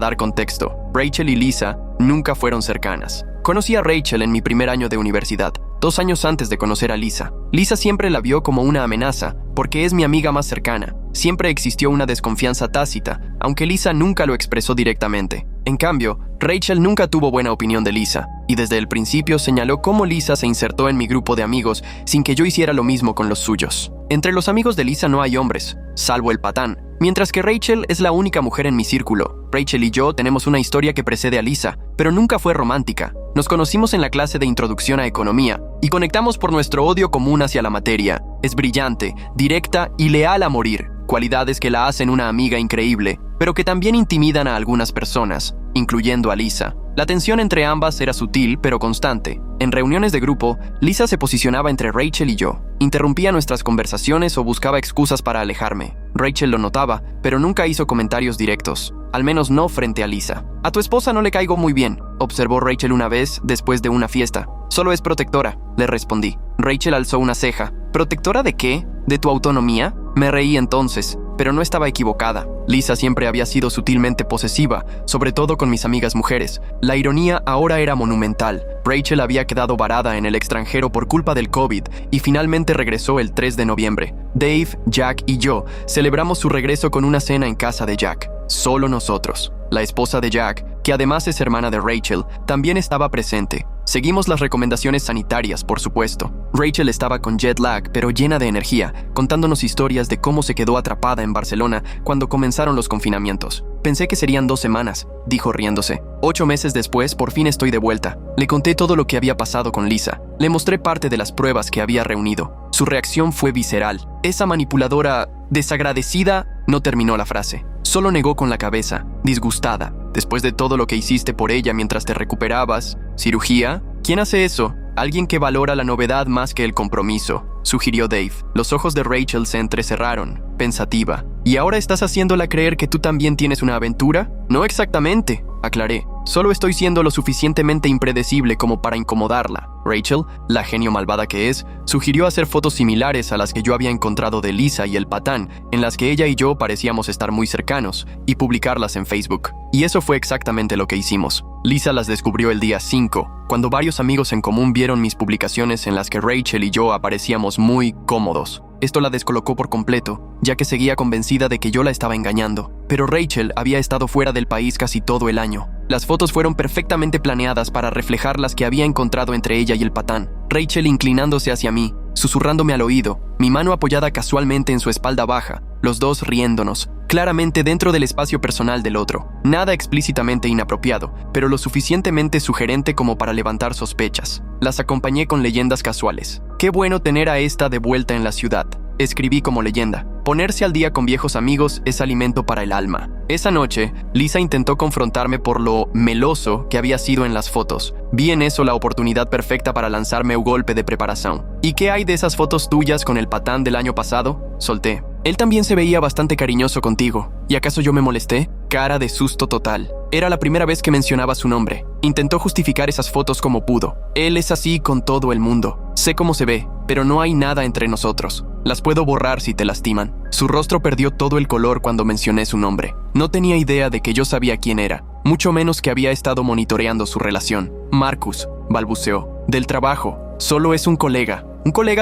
dar contexto, Rachel y Lisa nunca fueron cercanas. Conocí a Rachel en mi primer año de universidad, 2 años antes de conocer a Lisa. Lisa siempre la vio como una amenaza, porque es mi amiga más cercana. Siempre existió una desconfianza tácita, aunque Lisa nunca lo expresó directamente. En cambio, Rachel nunca tuvo buena opinión de Lisa, y desde el principio señaló cómo Lisa se insertó en mi grupo de amigos sin que yo hiciera lo mismo con los suyos. Entre los amigos de Lisa no hay hombres, salvo el patán, mientras que Rachel es la única mujer en mi círculo. Rachel y yo tenemos una historia que precede a Lisa, pero nunca fue romántica. Nos conocimos en la clase de Introducción a Economía y conectamos por nuestro odio común hacia la materia. Es brillante, directa y leal a morir, cualidades que la hacen una amiga increíble, pero que también intimidan a algunas personas, incluyendo a Lisa. La tensión entre ambas era sutil pero constante. En reuniones de grupo, Lisa se posicionaba entre Rachel y yo. Interrumpía nuestras conversaciones o buscaba excusas para alejarme. Rachel lo notaba, pero nunca hizo comentarios directos, al menos no frente a Lisa. «A tu esposa no le caigo muy bien», observó Rachel una vez después de una fiesta. «Solo es protectora», le respondí. Rachel alzó una ceja. «¿Protectora de qué? ¿De tu autonomía?» Me reí entonces, pero no estaba equivocada. Lisa siempre había sido sutilmente posesiva, sobre todo con mis amigas mujeres. La ironía ahora era monumental. Rachel había quedado varada en el extranjero por culpa del COVID y finalmente regresó el 3 de noviembre. Dave, Jack y yo celebramos su regreso con una cena en casa de Jack. Solo nosotros. La esposa de Jack, que además es hermana de Rachel, también estaba presente. Seguimos las recomendaciones sanitarias, por supuesto. Rachel estaba con jet lag, pero llena de energía, contándonos historias de cómo se quedó atrapada en Barcelona cuando comenzaron los confinamientos. «Pensé que serían 2 semanas», dijo riéndose. 8 meses después, por fin estoy de vuelta. Le conté todo lo que había pasado con Lisa. Le mostré parte de las pruebas que había reunido. Su reacción fue visceral. Esa manipuladora desagradecida no terminó la frase. Solo negó con la cabeza, disgustada. «Después de todo lo que hiciste por ella mientras te recuperabas, ¿cirugía? ¿Quién hace eso? Alguien que valora la novedad más que el compromiso», sugirió Dave. Los ojos de Rachel se entrecerraron, pensativa. «¿Y ahora estás haciéndola creer que tú también tienes una aventura?» «No exactamente», aclaré. «Solo estoy siendo lo suficientemente impredecible como para incomodarla». Rachel, la genio malvada que es, sugirió hacer fotos similares a las que yo había encontrado de Lisa y el patán, en las que ella y yo parecíamos estar muy cercanos, y publicarlas en Facebook. Y eso fue exactamente lo que hicimos. Lisa las descubrió el día 5, cuando varios amigos en común vieron mis publicaciones en las que Rachel y yo aparecíamos muy cómodos. Esto la descolocó por completo, ya que seguía convencida de que yo la estaba engañando. Pero Rachel había estado fuera del país casi todo el año. Las fotos fueron perfectamente planeadas para reflejar las que había encontrado entre ella y el patán. Rachel inclinándose hacia mí, susurrándome al oído, mi mano apoyada casualmente en su espalda baja, los dos riéndonos, claramente dentro del espacio personal del otro. Nada explícitamente inapropiado, pero lo suficientemente sugerente como para levantar sospechas. Las acompañé con leyendas casuales. «Qué bueno tener a esta de vuelta en la ciudad», escribí como leyenda. «Ponerse al día con viejos amigos es alimento para el alma». Esa noche, Lisa intentó confrontarme por lo meloso que había sido en las fotos. Vi en eso la oportunidad perfecta para lanzarme un golpe de preparación. «¿Y qué hay de esas fotos tuyas con el patán del año pasado?», solté. «Él también se veía bastante cariñoso contigo. ¿Y acaso yo me molesté?». Cara de susto total. Era la primera vez que mencionaba su nombre. Intentó justificar esas fotos como pudo. «Él es así con todo el mundo. Sé cómo se ve, pero no hay nada entre nosotros. Las puedo borrar si te lastiman». Su rostro perdió todo el color cuando mencioné su nombre. No tenía idea de que yo sabía quién era, mucho menos que había estado monitoreando su relación. «Marcus», balbuceó. «Del trabajo. Solo es un colega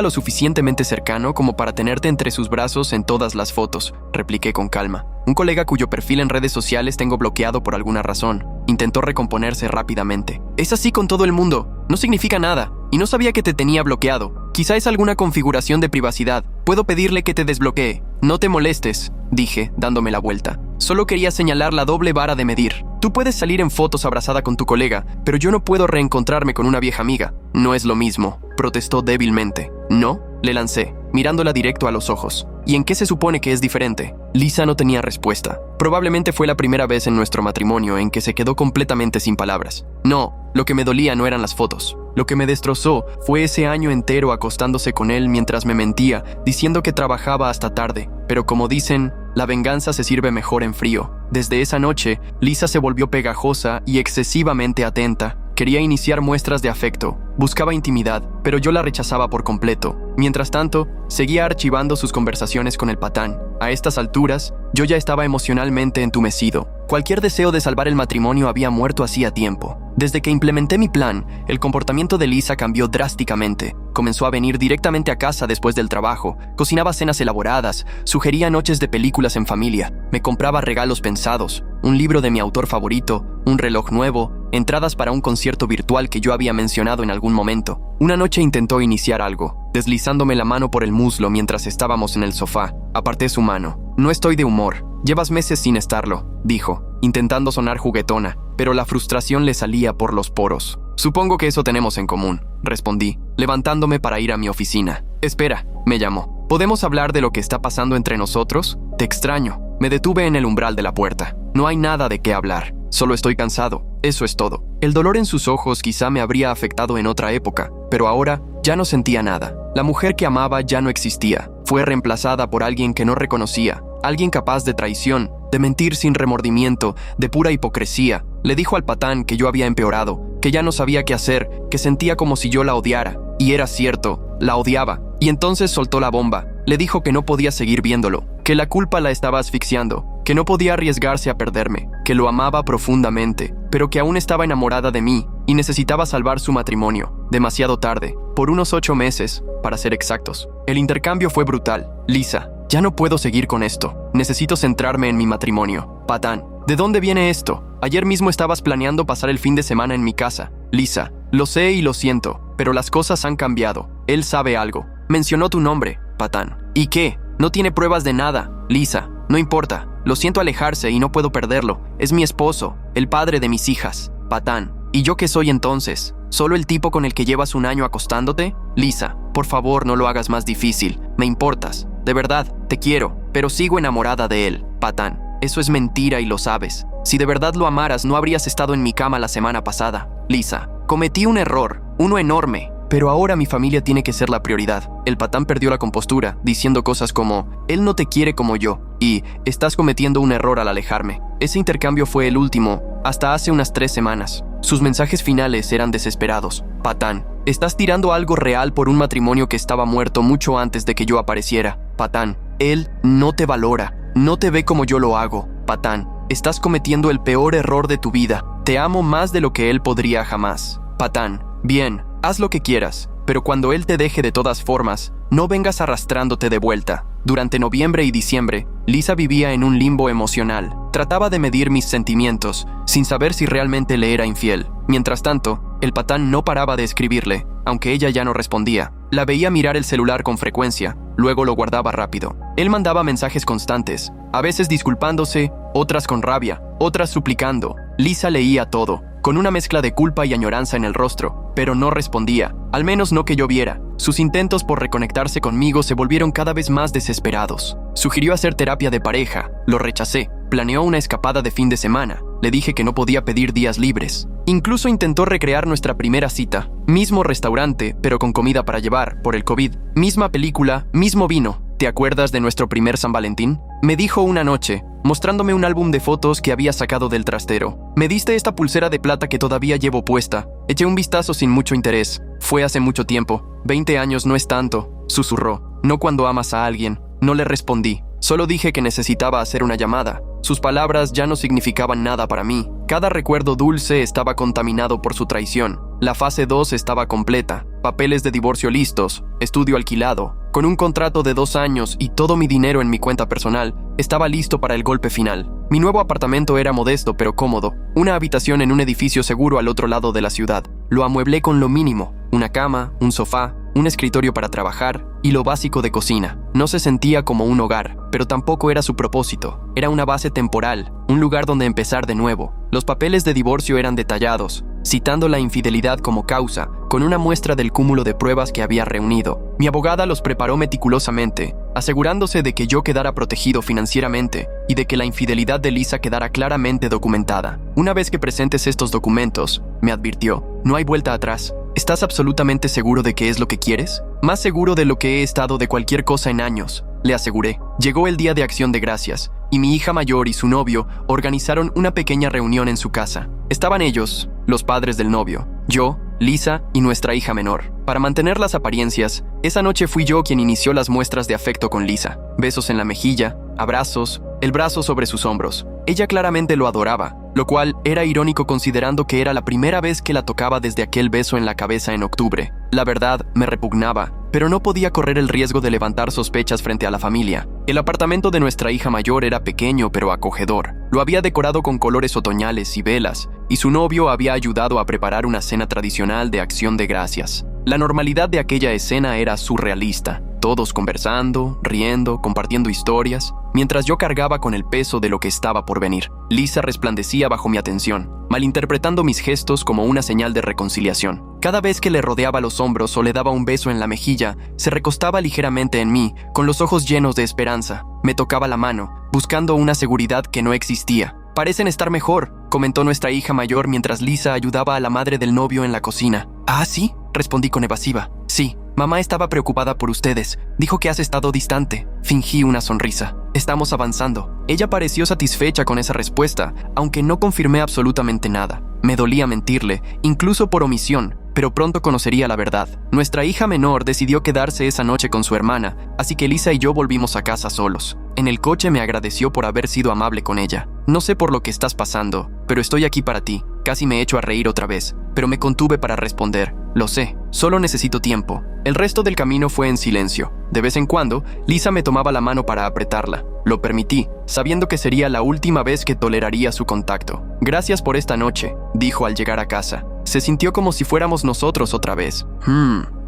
lo suficientemente cercano como para tenerte entre sus brazos en todas las fotos», repliqué con calma. «Un colega cuyo perfil en redes sociales tengo bloqueado por alguna razón». Intentó recomponerse rápidamente. «Es así con todo el mundo. No significa nada. Y no sabía que te tenía bloqueado. Quizá es alguna configuración de privacidad. Puedo pedirle que te desbloquee». «No te molestes», dije, dándome la vuelta. «Solo quería señalar la doble vara de medir. Tú puedes salir en fotos abrazada con tu colega, pero yo no puedo reencontrarme con una vieja amiga». «No es lo mismo», protestó débilmente. «¿No?», le lancé, mirándola directo a los ojos. «¿Y en qué se supone que es diferente?». Lisa no tenía respuesta. Probablemente fue la primera vez en nuestro matrimonio en que se quedó completamente sin palabras. «No, lo que me dolía no eran las fotos. Lo que me destrozó fue ese año entero acostándose con él mientras me mentía, diciendo que trabajaba hasta tarde. Pero como dicen, la venganza se sirve mejor en frío. Desde esa noche, Lisa se volvió pegajosa y excesivamente atenta. Quería iniciar muestras de afecto, buscaba intimidad, pero yo la rechazaba por completo. Mientras tanto, seguía archivando sus conversaciones con el patán. A estas alturas, yo ya estaba emocionalmente entumecido. Cualquier deseo de salvar el matrimonio había muerto hacía tiempo. Desde que implementé mi plan, el comportamiento de Lisa cambió drásticamente. Comenzó a venir directamente a casa después del trabajo, cocinaba cenas elaboradas, sugería noches de películas en familia, me compraba regalos pensados, un libro de mi autor favorito, un reloj nuevo, entradas para un concierto virtual que yo había mencionado en algún momento. Una noche intentó iniciar algo, deslizándome la mano por el muslo mientras estábamos en el sofá. Aparté su mano. No estoy de humor. Llevas meses sin estarlo, dijo, intentando sonar juguetona, pero la frustración le salía por los poros. Supongo que eso tenemos en común, respondí, levantándome para ir a mi oficina. Espera, me llamó. ¿Podemos hablar de lo que está pasando entre nosotros? Te extraño. Me detuve en el umbral de la puerta. No hay nada de qué hablar. Solo estoy cansado. Eso es todo. El dolor en sus ojos quizá me habría afectado en otra época, pero ahora ya no sentía nada. La mujer que amaba ya no existía. Fue reemplazada por alguien que no reconocía. Alguien capaz de traición, de mentir sin remordimiento, de pura hipocresía. Le dijo al patán que yo había empeorado, que ya no sabía qué hacer, que sentía como si yo la odiara. Y era cierto, la odiaba. Y entonces soltó la bomba. Le dijo que no podía seguir viéndolo, que la culpa la estaba asfixiando, que no podía arriesgarse a perderme, que lo amaba profundamente, pero que aún estaba enamorada de mí y necesitaba salvar su matrimonio. Demasiado tarde, por unos 8 meses, para ser exactos. El intercambio fue brutal. Lisa, ya no puedo seguir con esto. Necesito centrarme en mi matrimonio. Patán, ¿de dónde viene esto? Ayer mismo estabas planeando pasar el fin de semana en mi casa. Lisa, lo sé y lo siento, pero las cosas han cambiado. Él sabe algo. Mencionó tu nombre, patán. ¿Y qué? No tiene pruebas de nada. Lisa, no importa. Lo siento alejarse y no puedo perderlo. Es mi esposo, el padre de mis hijas. Patán. ¿Y yo qué soy entonces? ¿Solo el tipo con el que llevas un año acostándote? Lisa, por favor no lo hagas más difícil. Me importas. De verdad, te quiero, pero sigo enamorada de él. Patán. Eso es mentira y lo sabes. Si de verdad lo amaras, no habrías estado en mi cama la semana pasada. Lisa, cometí un error, uno enorme. Pero ahora mi familia tiene que ser la prioridad. El patán perdió la compostura, diciendo cosas como, él no te quiere como yo, y estás cometiendo un error al alejarme. Ese intercambio fue el último, hasta hace unas 3 semanas. Sus mensajes finales eran desesperados. Patán, estás tirando algo real por un matrimonio que estaba muerto mucho antes de que yo apareciera. Patán, él no te valora, no te ve como yo lo hago. Patán, estás cometiendo el peor error de tu vida. Te amo más de lo que él podría jamás. Patán, bien, haz lo que quieras, pero cuando él te deje de todas formas, no vengas arrastrándote de vuelta. Durante noviembre y diciembre, Lisa vivía en un limbo emocional. Trataba de medir mis sentimientos, sin saber si realmente le era infiel. Mientras tanto, el patán no paraba de escribirle, aunque ella ya no respondía. La veía mirar el celular con frecuencia, luego lo guardaba rápido. Él mandaba mensajes constantes, a veces disculpándose, otras con rabia, otras suplicando. Lisa leía todo, con una mezcla de culpa y añoranza en el rostro, pero no respondía, al menos no que yo viera. Sus intentos por reconectarse conmigo se volvieron cada vez más desesperados. Sugirió hacer terapia de pareja, lo rechacé. Planeó una escapada de fin de semana, le dije que no podía pedir días libres. Incluso intentó recrear nuestra primera cita, mismo restaurante, pero con comida para llevar, por el COVID, misma película, mismo vino. ¿Te acuerdas de nuestro primer San Valentín? Me dijo una noche, mostrándome un álbum de fotos que había sacado del trastero. Me diste esta pulsera de plata que todavía llevo puesta. Eché un vistazo sin mucho interés. Fue hace mucho tiempo. 20 años no es tanto, susurró. No cuando amas a alguien. No le respondí. Solo dije que necesitaba hacer una llamada. Sus palabras ya no significaban nada para mí. Cada recuerdo dulce estaba contaminado por su traición. La fase 2 estaba completa. Papeles de divorcio listos, estudio alquilado, con un contrato de 2 años y todo mi dinero en mi cuenta personal, estaba listo para el golpe final. Mi nuevo apartamento era modesto pero cómodo, una habitación en un edificio seguro al otro lado de la ciudad. Lo amueblé con lo mínimo, una cama, un sofá, un escritorio para trabajar y lo básico de cocina. No se sentía como un hogar, pero tampoco era su propósito. Era una base temporal, un lugar donde empezar de nuevo. Los papeles de divorcio eran detallados, citando la infidelidad como causa, con una muestra del cúmulo de pruebas que había reunido. Mi abogada los preparó meticulosamente, asegurándose de que yo quedara protegido financieramente y de que la infidelidad de Lisa quedara claramente documentada. Una vez que presentes estos documentos, me advirtió, no hay vuelta atrás. ¿Estás absolutamente seguro de que es lo que quieres? Más seguro de lo que he estado de cualquier cosa en años, le aseguré. Llegó el día de Acción de Gracias, y mi hija mayor y su novio organizaron una pequeña reunión en su casa. Estaban ellos, los padres del novio, yo, Lisa y nuestra hija menor. Para mantener las apariencias, esa noche fui yo quien inició las muestras de afecto con Lisa. Besos en la mejilla, abrazos, el brazo sobre sus hombros. Ella claramente lo adoraba, lo cual era irónico considerando que era la primera vez que la tocaba desde aquel beso en la cabeza en octubre. La verdad, me repugnaba, pero no podía correr el riesgo de levantar sospechas frente a la familia. El apartamento de nuestra hija mayor era pequeño pero acogedor. Lo había decorado con colores otoñales y velas, y su novio había ayudado a preparar una cena tradicional de Acción de Gracias. La normalidad de aquella escena era surrealista. Todos conversando, riendo, compartiendo historias, mientras yo cargaba con el peso de lo que estaba por venir. Lisa resplandecía bajo mi atención, malinterpretando mis gestos como una señal de reconciliación. Cada vez que le rodeaba los hombros o le daba un beso en la mejilla, se recostaba ligeramente en mí, con los ojos llenos de esperanza. Me tocaba la mano, buscando una seguridad que no existía. «Parecen estar mejor», comentó nuestra hija mayor mientras Lisa ayudaba a la madre del novio en la cocina. «¿Ah, sí?», respondí con evasiva. «Sí, mamá estaba preocupada por ustedes. Dijo que has estado distante». Fingí una sonrisa. «Estamos avanzando». Ella pareció satisfecha con esa respuesta, aunque no confirmé absolutamente nada. Me dolía mentirle, incluso por omisión, pero pronto conocería la verdad. Nuestra hija menor decidió quedarse esa noche con su hermana, así que Lisa y yo volvimos a casa solos. En el coche me agradeció por haber sido amable con ella. «No sé por lo que estás pasando, pero estoy aquí para ti». Casi me echo a reír otra vez, pero me contuve para responder. «Lo sé, solo necesito tiempo». El resto del camino fue en silencio. De vez en cuando, Lisa me tomaba la mano para apretarla. Lo permití, sabiendo que sería la última vez que toleraría su contacto. «Gracias por esta noche», dijo al llegar a casa. Se sintió como si fuéramos nosotros otra vez.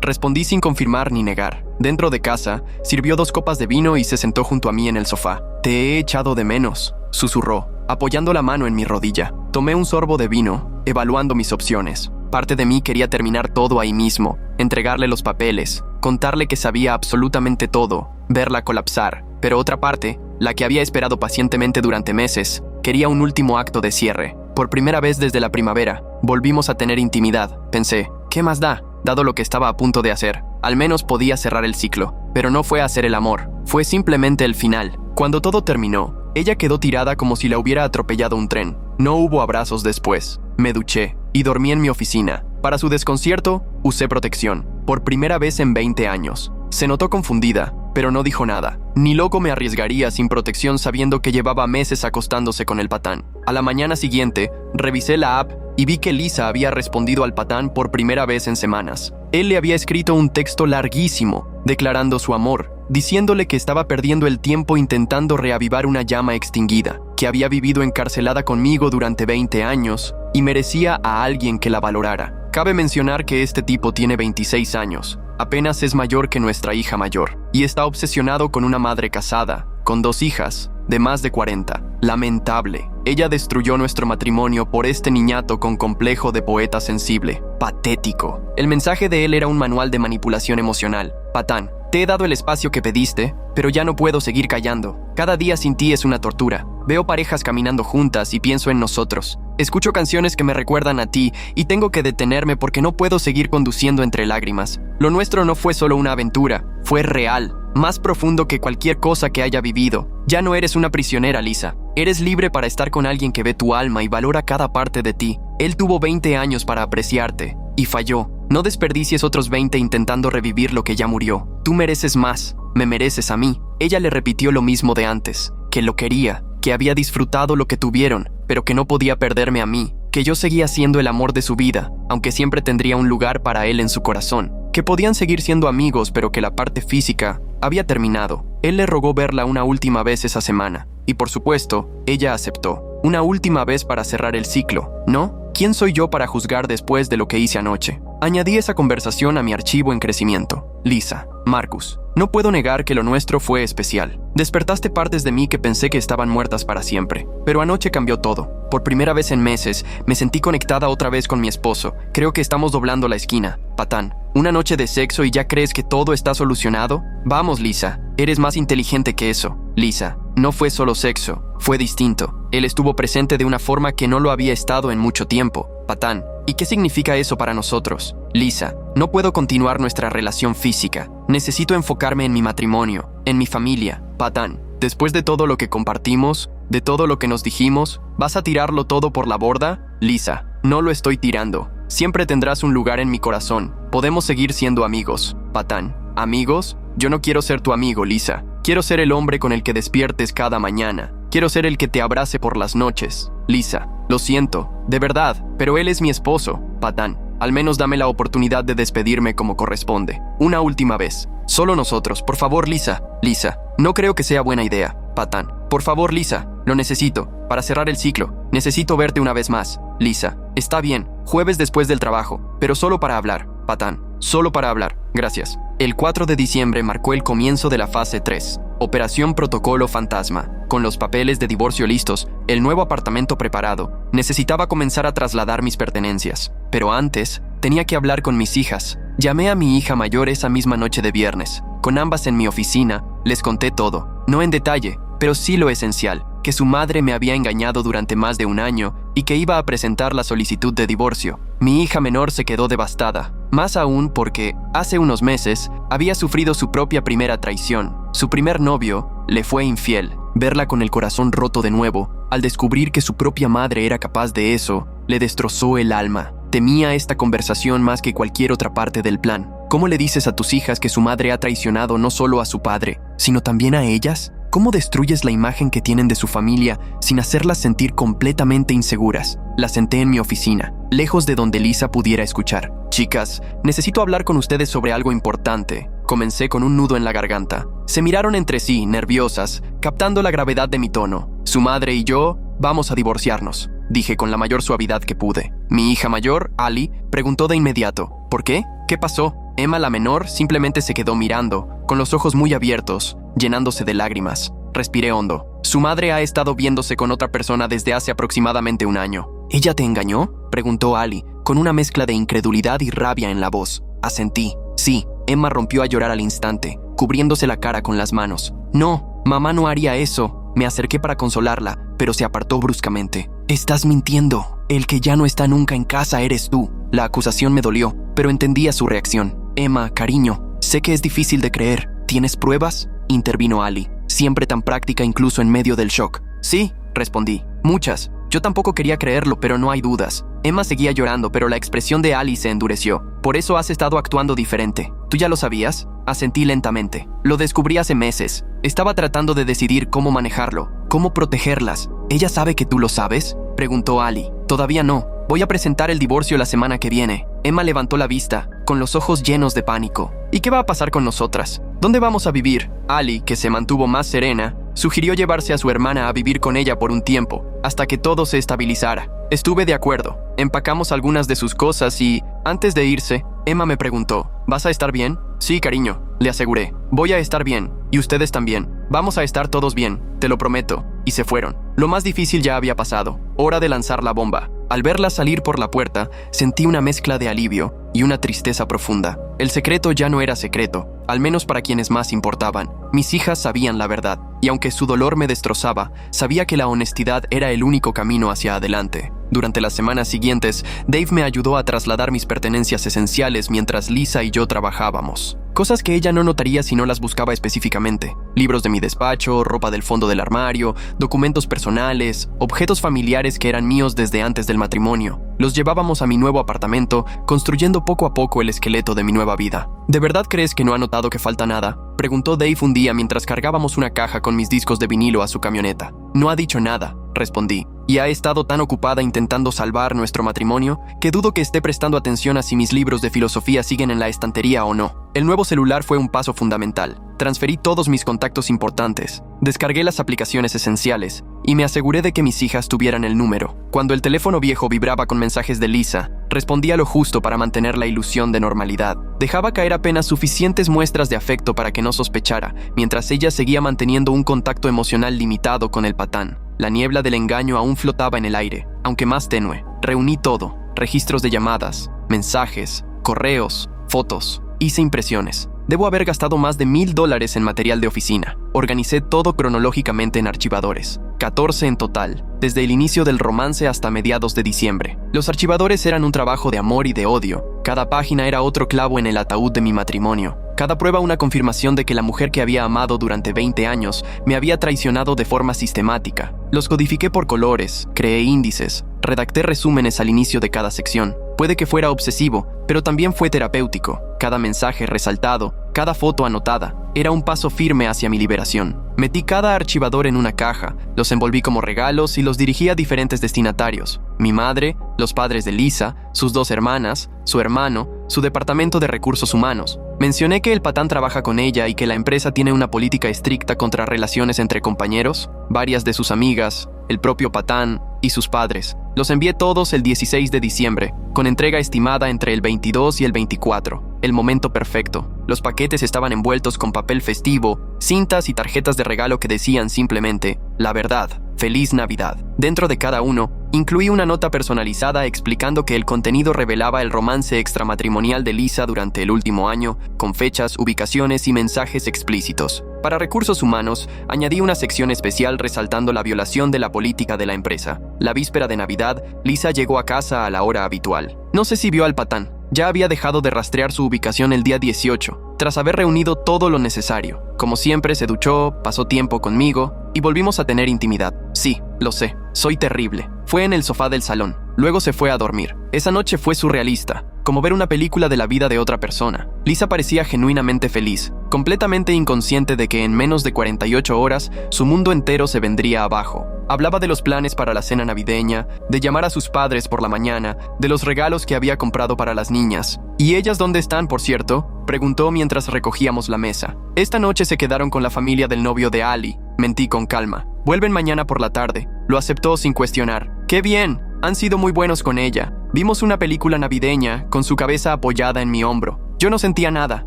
Respondí sin confirmar ni negar. Dentro de casa, sirvió 2 copas de vino y se sentó junto a mí en el sofá. «Te he echado de menos», susurró, apoyando la mano en mi rodilla. Tomé un sorbo de vino, evaluando mis opciones. Parte de mí quería terminar todo ahí mismo, entregarle los papeles, contarle que sabía absolutamente todo, verla colapsar. Pero otra parte, la que había esperado pacientemente durante meses, quería un último acto de cierre. Por primera vez desde la primavera, volvimos a tener intimidad. Pensé, ¿qué más da? Dado lo que estaba a punto de hacer, al menos podía cerrar el ciclo. Pero no fue hacer el amor, fue simplemente el final. Cuando todo terminó, ella quedó tirada como si la hubiera atropellado un tren. No hubo abrazos después. Me duché y dormí en mi oficina. Para su desconcierto, usé protección. Por primera vez en 20 años. Se notó confundida, pero no dijo nada. Ni loco me arriesgaría sin protección sabiendo que llevaba meses acostándose con el patán. A la mañana siguiente, revisé la app y vi que Lisa había respondido al patán por primera vez en semanas. Él le había escrito un texto larguísimo, declarando su amor, diciéndole que estaba perdiendo el tiempo intentando reavivar una llama extinguida, que había vivido encarcelada conmigo durante 20 años y merecía a alguien que la valorara. Cabe mencionar que este tipo tiene 26 años, apenas es mayor que nuestra hija mayor, y está obsesionado con una madre casada, con 2 hijas, de más de 40. Lamentable. Ella destruyó nuestro matrimonio por este niñato con complejo de poeta sensible. Patético. El mensaje de él era un manual de manipulación emocional. Patán, te he dado el espacio que pediste, pero ya no puedo seguir callando. Cada día sin ti es una tortura. Veo parejas caminando juntas y pienso en nosotros. Escucho canciones que me recuerdan a ti y tengo que detenerme porque no puedo seguir conduciendo entre lágrimas. Lo nuestro no fue solo una aventura, fue real, más profundo que cualquier cosa que haya vivido. Ya no eres una prisionera, Lisa. Eres libre para estar con alguien que ve tu alma y valora cada parte de ti. Él tuvo 20 años para apreciarte y falló. No desperdicies otros 20 intentando revivir lo que ya murió. Tú mereces más, me mereces a mí. Ella le repitió lo mismo de antes, que lo quería, que había disfrutado lo que tuvieron, pero que no podía perderme a mí, que yo seguía siendo el amor de su vida, aunque siempre tendría un lugar para él en su corazón, que podían seguir siendo amigos pero que la parte física había terminado. Él le rogó verla una última vez esa semana, y por supuesto, ella aceptó. Una última vez para cerrar el ciclo, ¿no? ¿Quién soy yo para juzgar después de lo que hice anoche? Añadí esa conversación a mi archivo en crecimiento. Lisa, Marcus, no puedo negar que lo nuestro fue especial. Despertaste partes de mí que pensé que estaban muertas para siempre, pero anoche cambió todo. Por primera vez en meses, me sentí conectada otra vez con mi esposo. Creo que estamos doblando la esquina. Patán, ¿una noche de sexo y ya crees que todo está solucionado? Vamos, Lisa, eres más inteligente que eso. Lisa, no fue solo sexo, fue distinto. Él estuvo presente de una forma que no lo había estado en mucho tiempo. Patán, ¿Y qué significa eso para nosotros? Lisa, no puedo continuar nuestra relación física. Necesito enfocarme en mi matrimonio, en mi familia. Patán, después de todo lo que compartimos, de todo lo que nos dijimos, ¿vas a tirarlo todo por la borda? Lisa, no lo estoy tirando. Siempre tendrás un lugar en mi corazón. Podemos seguir siendo amigos. Patán, ¿amigos? Yo no quiero ser tu amigo, Lisa. Quiero ser el hombre con el que despiertes cada mañana. Quiero ser el que te abrace por las noches. Lisa, lo siento, de verdad, pero él es mi esposo. Patán, al menos dame la oportunidad de despedirme como corresponde. Una última vez. Solo nosotros, por favor, Lisa. Lisa, no creo que sea buena idea. Patán, por favor, Lisa, lo necesito. Para cerrar el ciclo, necesito verte una vez más. Lisa, está bien, jueves después del trabajo, pero solo para hablar. Patán, solo para hablar. Gracias. El 4 de diciembre marcó el comienzo de la fase 3. Operación Protocolo Fantasma. Con los papeles de divorcio listos, el nuevo apartamento preparado, necesitaba comenzar a trasladar mis pertenencias. Pero antes, tenía que hablar con mis hijas. Llamé a mi hija mayor esa misma noche de viernes. Con ambas en mi oficina, les conté todo. No en detalle, pero sí lo esencial, que su madre me había engañado durante más de un año y que iba a presentar la solicitud de divorcio. Mi hija menor se quedó devastada, más aún porque, hace unos meses, había sufrido su propia primera traición. Su primer novio le fue infiel. Verla con el corazón roto de nuevo, al descubrir que su propia madre era capaz de eso, le destrozó el alma. Temía esta conversación más que cualquier otra parte del plan. ¿Cómo le dices a tus hijas que su madre ha traicionado no solo a su padre, sino también a ellas? ¿Cómo destruyes la imagen que tienen de su familia sin hacerlas sentir completamente inseguras? La senté en mi oficina, lejos de donde Lisa pudiera escuchar. Chicas, necesito hablar con ustedes sobre algo importante. Comencé con un nudo en la garganta. Se miraron entre sí, nerviosas, captando la gravedad de mi tono. Su madre y yo vamos a divorciarnos, dije con la mayor suavidad que pude. Mi hija mayor, Ali, preguntó de inmediato, ¿por qué? ¿Qué pasó? Emma, la menor, simplemente se quedó mirando, con los ojos muy abiertos, llenándose de lágrimas. Respiré hondo. Su madre ha estado viéndose con otra persona desde hace aproximadamente un año. ¿Ella te engañó?, preguntó Ali, con una mezcla de incredulidad y rabia en la voz. Asentí. Sí. Emma rompió a llorar al instante, cubriéndose la cara con las manos. No, mamá no haría eso. Me acerqué para consolarla, pero se apartó bruscamente. Estás mintiendo. El que ya no está nunca en casa eres tú. La acusación me dolió, pero entendía su reacción. Emma, cariño, sé que es difícil de creer. ¿Tienes pruebas?, intervino Ali, siempre tan práctica incluso en medio del shock. Sí, respondí. Muchas. Yo tampoco quería creerlo, pero no hay dudas. Emma seguía llorando, pero la expresión de Ali se endureció. Por eso has estado actuando diferente. ¿Tú ya lo sabías? Asentí lentamente. Lo descubrí hace meses. Estaba tratando de decidir cómo manejarlo, cómo protegerlas. ¿Ella sabe que tú lo sabes?, preguntó Ali. Todavía no. Voy a presentar el divorcio la semana que viene. Emma levantó la vista, con los ojos llenos de pánico. ¿Y qué va a pasar con nosotras? ¿Dónde vamos a vivir? Ali, que se mantuvo más serena, sugirió llevarse a su hermana a vivir con ella por un tiempo, hasta que todo se estabilizara. Estuve de acuerdo. Empacamos algunas de sus cosas y, antes de irse, Emma me preguntó, ¿vas a estar bien? Sí, cariño, le aseguré. Voy a estar bien, y ustedes también. Vamos a estar todos bien, te lo prometo. Y se fueron. Lo más difícil ya había pasado. Hora de lanzar la bomba. Al verla salir por la puerta, sentí una mezcla de alivio y una tristeza profunda. El secreto ya no era secreto, al menos para quienes más importaban. Mis hijas sabían la verdad, y aunque su dolor me destrozaba, sabía que la honestidad era el único camino hacia adelante. Durante las semanas siguientes, Dave me ayudó a trasladar mis pertenencias esenciales mientras Lisa y yo trabajábamos. Cosas que ella no notaría si no las buscaba específicamente. Libros de mi despacho, ropa del fondo del armario, documentos personales, objetos familiares que eran míos desde antes del matrimonio. Los llevábamos a mi nuevo apartamento, construyendo poco a poco el esqueleto de mi nueva vida. ¿De verdad crees que no ha notado que falta nada?, preguntó Dave un día mientras cargábamos una caja con mis discos de vinilo a su camioneta. No ha dicho nada, respondí, y ha estado tan ocupada intentando salvar nuestro matrimonio que dudo que esté prestando atención a si mis libros de filosofía siguen en la estantería o no. El nuevo celular fue un paso fundamental. Transferí todos mis contactos importantes, descargué las aplicaciones esenciales y me aseguré de que mis hijas tuvieran el número. Cuando el teléfono viejo vibraba con mensajes de Lisa, respondía lo justo para mantener la ilusión de normalidad. Dejaba caer apenas suficientes muestras de afecto para que no sospechara, mientras ella seguía manteniendo un contacto emocional limitado con el patán. La niebla del engaño aún flotaba en el aire, aunque más tenue. Reuní todo: registros de llamadas, mensajes, correos, fotos. Hice impresiones. Debo haber gastado más de $1,000 en material de oficina. Organicé todo cronológicamente en archivadores. 14 en total, desde el inicio del romance hasta mediados de diciembre. Los archivadores eran un trabajo de amor y de odio. Cada página era otro clavo en el ataúd de mi matrimonio. Cada prueba una confirmación de que la mujer que había amado durante 20 años me había traicionado de forma sistemática. Los codifiqué por colores, creé índices, redacté resúmenes al inicio de cada sección. Puede que fuera obsesivo, pero también fue terapéutico. Cada mensaje resaltado, cada foto anotada, era un paso firme hacia mi liberación. Metí cada archivador en una caja, los envolví como regalos y los dirigí a diferentes destinatarios. Mi madre, los padres de Lisa, sus 2 hermanas, su hermano, su departamento de recursos humanos. Mencioné que el patán trabaja con ella y que la empresa tiene una política estricta contra relaciones entre compañeros, varias de sus amigas, el propio patán y sus padres. Los envié todos el 16 de diciembre, con entrega estimada entre el 22 y el 24, el momento perfecto. Los paquetes estaban envueltos con papel festivo, cintas y tarjetas de regalo que decían simplemente, la verdad, feliz Navidad. Dentro de cada uno, incluí una nota personalizada explicando que el contenido revelaba el romance extramatrimonial de Lisa durante el último año, con fechas, ubicaciones y mensajes explícitos. Para recursos humanos, añadí una sección especial resaltando la violación de la política de la empresa. La víspera de Navidad, Lisa llegó a casa a la hora habitual. No sé si vio al patán. Ya había dejado de rastrear su ubicación el día 18, tras haber reunido todo lo necesario. Como siempre, se duchó, pasó tiempo conmigo y volvimos a tener intimidad. Sí, lo sé, soy terrible. Fue en el sofá del salón. Luego se fue a dormir. Esa noche fue surrealista, como ver una película de la vida de otra persona. Lisa parecía genuinamente feliz, completamente inconsciente de que en menos de 48 horas su mundo entero se vendría abajo. Hablaba de los planes para la cena navideña, de llamar a sus padres por la mañana, de los regalos que había comprado para las niñas. ¿Y ellas dónde están, por cierto?, preguntó mientras recogíamos la mesa. Esta noche se quedaron con la familia del novio de Ali. Mentí con calma. Vuelven mañana por la tarde. Lo aceptó sin cuestionar. ¡Qué bien! Han sido muy buenos con ella. Vimos una película navideña con su cabeza apoyada en mi hombro. Yo no sentía nada,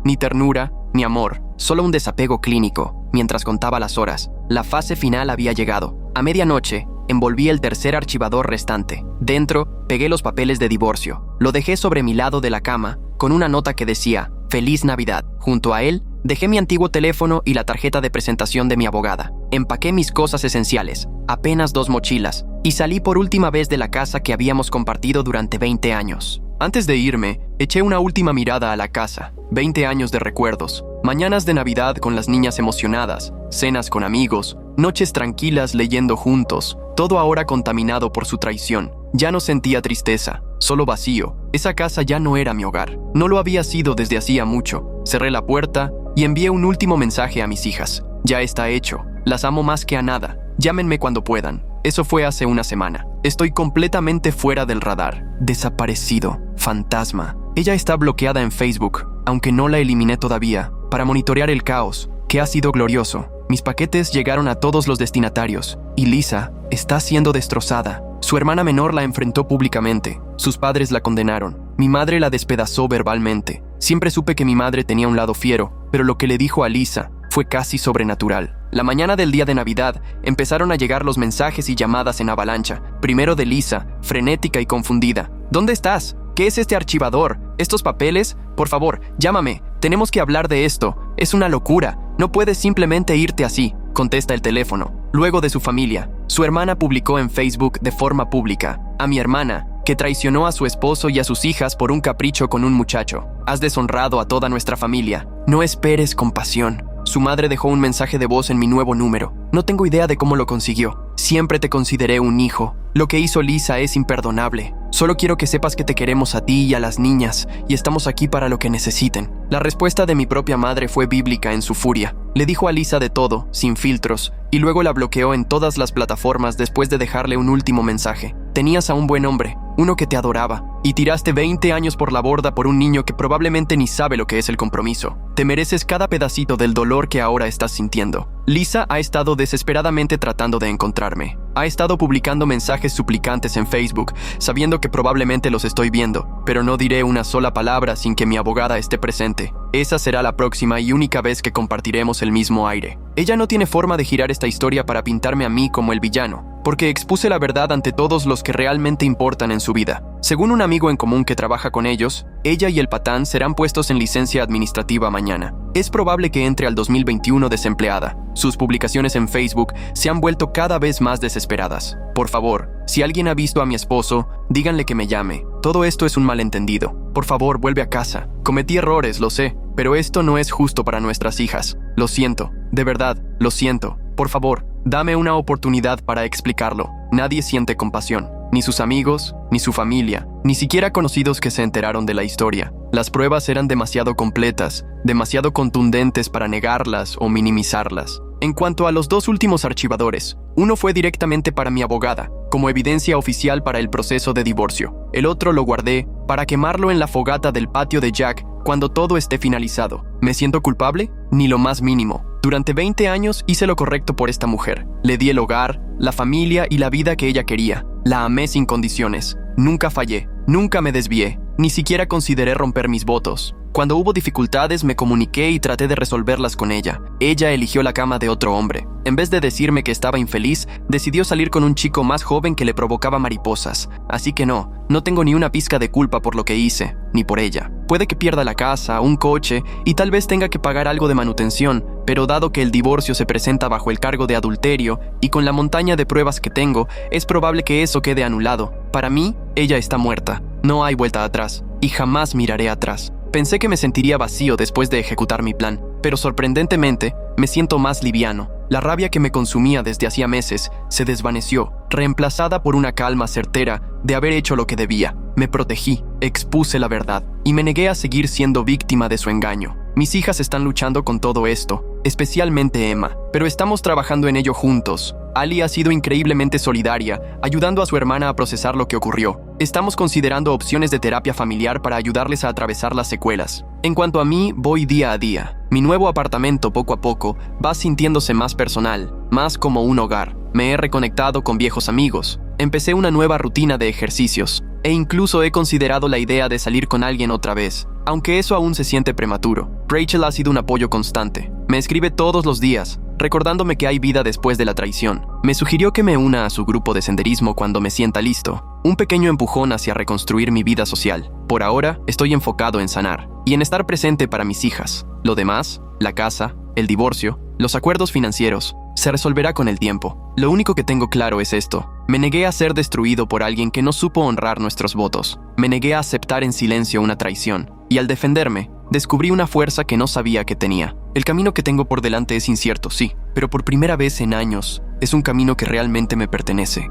ni ternura, ni amor, solo un desapego clínico. Mientras contaba las horas, la fase final había llegado. A medianoche, envolví el tercer archivador restante. Dentro, pegué los papeles de divorcio. Lo dejé sobre mi lado de la cama, con una nota que decía, Feliz Navidad. Junto a él, dejé mi antiguo teléfono y la tarjeta de presentación de mi abogada. Empaqué mis cosas esenciales, apenas 2 mochilas, y salí por última vez de la casa que habíamos compartido durante 20 años. Antes de irme, eché una última mirada a la casa. 20 años de recuerdos. Mañanas de Navidad con las niñas emocionadas, cenas con amigos, noches tranquilas leyendo juntos, todo ahora contaminado por su traición. Ya no sentía tristeza, solo vacío. Esa casa ya no era mi hogar. No lo había sido desde hacía mucho. Cerré la puerta y envié un último mensaje a mis hijas. Ya está hecho. Las amo más que a nada. Llámenme cuando puedan. Eso fue hace una semana. Estoy completamente fuera del radar. Desaparecido. Fantasma. Ella está bloqueada en Facebook, aunque no la eliminé todavía, para monitorear el caos, que ha sido glorioso. Mis paquetes llegaron a todos los destinatarios, y Lisa está siendo destrozada. Su hermana menor la enfrentó públicamente. Sus padres la condenaron. Mi madre la despedazó verbalmente. Siempre supe que mi madre tenía un lado fiero, pero lo que le dijo a Lisa fue casi sobrenatural. La mañana del día de Navidad empezaron a llegar los mensajes y llamadas en avalancha. Primero de Lisa, frenética y confundida. ¿Dónde estás? ¿Qué es este archivador? ¿Estos papeles? Por favor, llámame. Tenemos que hablar de esto. Es una locura. No puedes simplemente irte así. Contesta el teléfono. Luego de su familia. Su hermana publicó en Facebook de forma pública. A mi hermana, que traicionó a su esposo y a sus hijas por un capricho con un muchacho. Has deshonrado a toda nuestra familia. No esperes compasión. Su madre dejó un mensaje de voz en mi nuevo número. No tengo idea de cómo lo consiguió. Siempre te consideré un hijo. Lo que hizo Lisa es imperdonable. Solo quiero que sepas que te queremos a ti y a las niñas, y estamos aquí para lo que necesiten. La respuesta de mi propia madre fue bíblica en su furia. Le dijo a Lisa de todo, sin filtros, y luego la bloqueó en todas las plataformas después de dejarle un último mensaje. Tenías a un buen hombre, uno que te adoraba, y tiraste 20 años por la borda por un niño que probablemente ni sabe lo que es el compromiso. Te mereces cada pedacito del dolor que ahora estás sintiendo. Lisa ha estado desesperadamente tratando de encontrarme. Ha estado publicando mensajes suplicantes en Facebook, sabiendo que probablemente los estoy viendo, pero no diré una sola palabra sin que mi abogada esté presente. Esa será la próxima y única vez que compartiremos el mismo aire. Ella no tiene forma de girar esta historia para pintarme a mí como el villano. porque expuse la verdad ante todos los que realmente importan en su vida. Según un amigo en común que trabaja con ellos, ella y el patán serán puestos en licencia administrativa mañana. Es probable que entre al 2021 desempleada. Sus publicaciones en Facebook se han vuelto cada vez más desesperadas. Por favor, si alguien ha visto a mi esposo, díganle que me llame. Todo esto es un malentendido. Por favor, vuelve a casa. Cometí errores, lo sé, pero esto no es justo para nuestras hijas. Lo siento, de verdad, lo siento. Por favor, dame una oportunidad para explicarlo. Nadie siente compasión. Ni sus amigos, ni su familia, ni siquiera conocidos que se enteraron de la historia. Las pruebas eran demasiado completas, demasiado contundentes para negarlas o minimizarlas. En cuanto a los dos últimos archivadores, uno fue directamente para mi abogada, como evidencia oficial para el proceso de divorcio. El otro lo guardé para quemarlo en la fogata del patio de Jack cuando todo esté finalizado. ¿Me siento culpable? Ni lo más mínimo. Durante 20 años hice lo correcto por esta mujer. Le di el hogar, la familia y la vida que ella quería. La amé sin condiciones. Nunca fallé, nunca me desvié, ni siquiera consideré romper mis votos. Cuando hubo dificultades me comuniqué y traté de resolverlas con ella. Ella eligió la cama de otro hombre. En vez de decirme que estaba infeliz, decidió salir con un chico más joven que le provocaba mariposas. Así que no tengo ni una pizca de culpa por lo que hice, ni por ella. Puede que pierda la casa, un coche y tal vez tenga que pagar algo de manutención, pero dado que el divorcio se presenta bajo el cargo de adulterio y con la montaña de pruebas que tengo, es probable que eso quede anulado. Para mí, ella está muerta. No hay vuelta atrás y jamás miraré atrás. Pensé que me sentiría vacío después de ejecutar mi plan, pero sorprendentemente me siento más liviano. La rabia que me consumía desde hacía meses se desvaneció, reemplazada por una calma certera de haber hecho lo que debía. Me protegí, expuse la verdad y me negué a seguir siendo víctima de su engaño. Mis hijas están luchando con todo esto, especialmente Emma, pero estamos trabajando en ello juntos. Ali ha sido increíblemente solidaria, ayudando a su hermana a procesar lo que ocurrió. Estamos considerando opciones de terapia familiar para ayudarles a atravesar las secuelas. En cuanto a mí, voy día a día. Mi nuevo apartamento poco a poco va sintiéndose más personal, más como un hogar. Me he reconectado con viejos amigos. Empecé una nueva rutina de ejercicios. E incluso he considerado la idea de salir con alguien otra vez, aunque eso aún se siente prematuro. Rachel ha sido un apoyo constante. Me escribe todos los días, recordándome que hay vida después de la traición. Me sugirió que me una a su grupo de senderismo cuando me sienta listo. Un pequeño empujón hacia reconstruir mi vida social. Por ahora, estoy enfocado en sanar y en estar presente para mis hijas. Lo demás, la casa, el divorcio, los acuerdos financieros, se resolverá con el tiempo. Lo único que tengo claro es esto. Me negué a ser destruido por alguien que no supo honrar nuestros votos. Me negué a aceptar en silencio una traición. Y al defenderme, descubrí una fuerza que no sabía que tenía. El camino que tengo por delante es incierto, sí, pero por primera vez en años, es un camino que realmente me pertenece.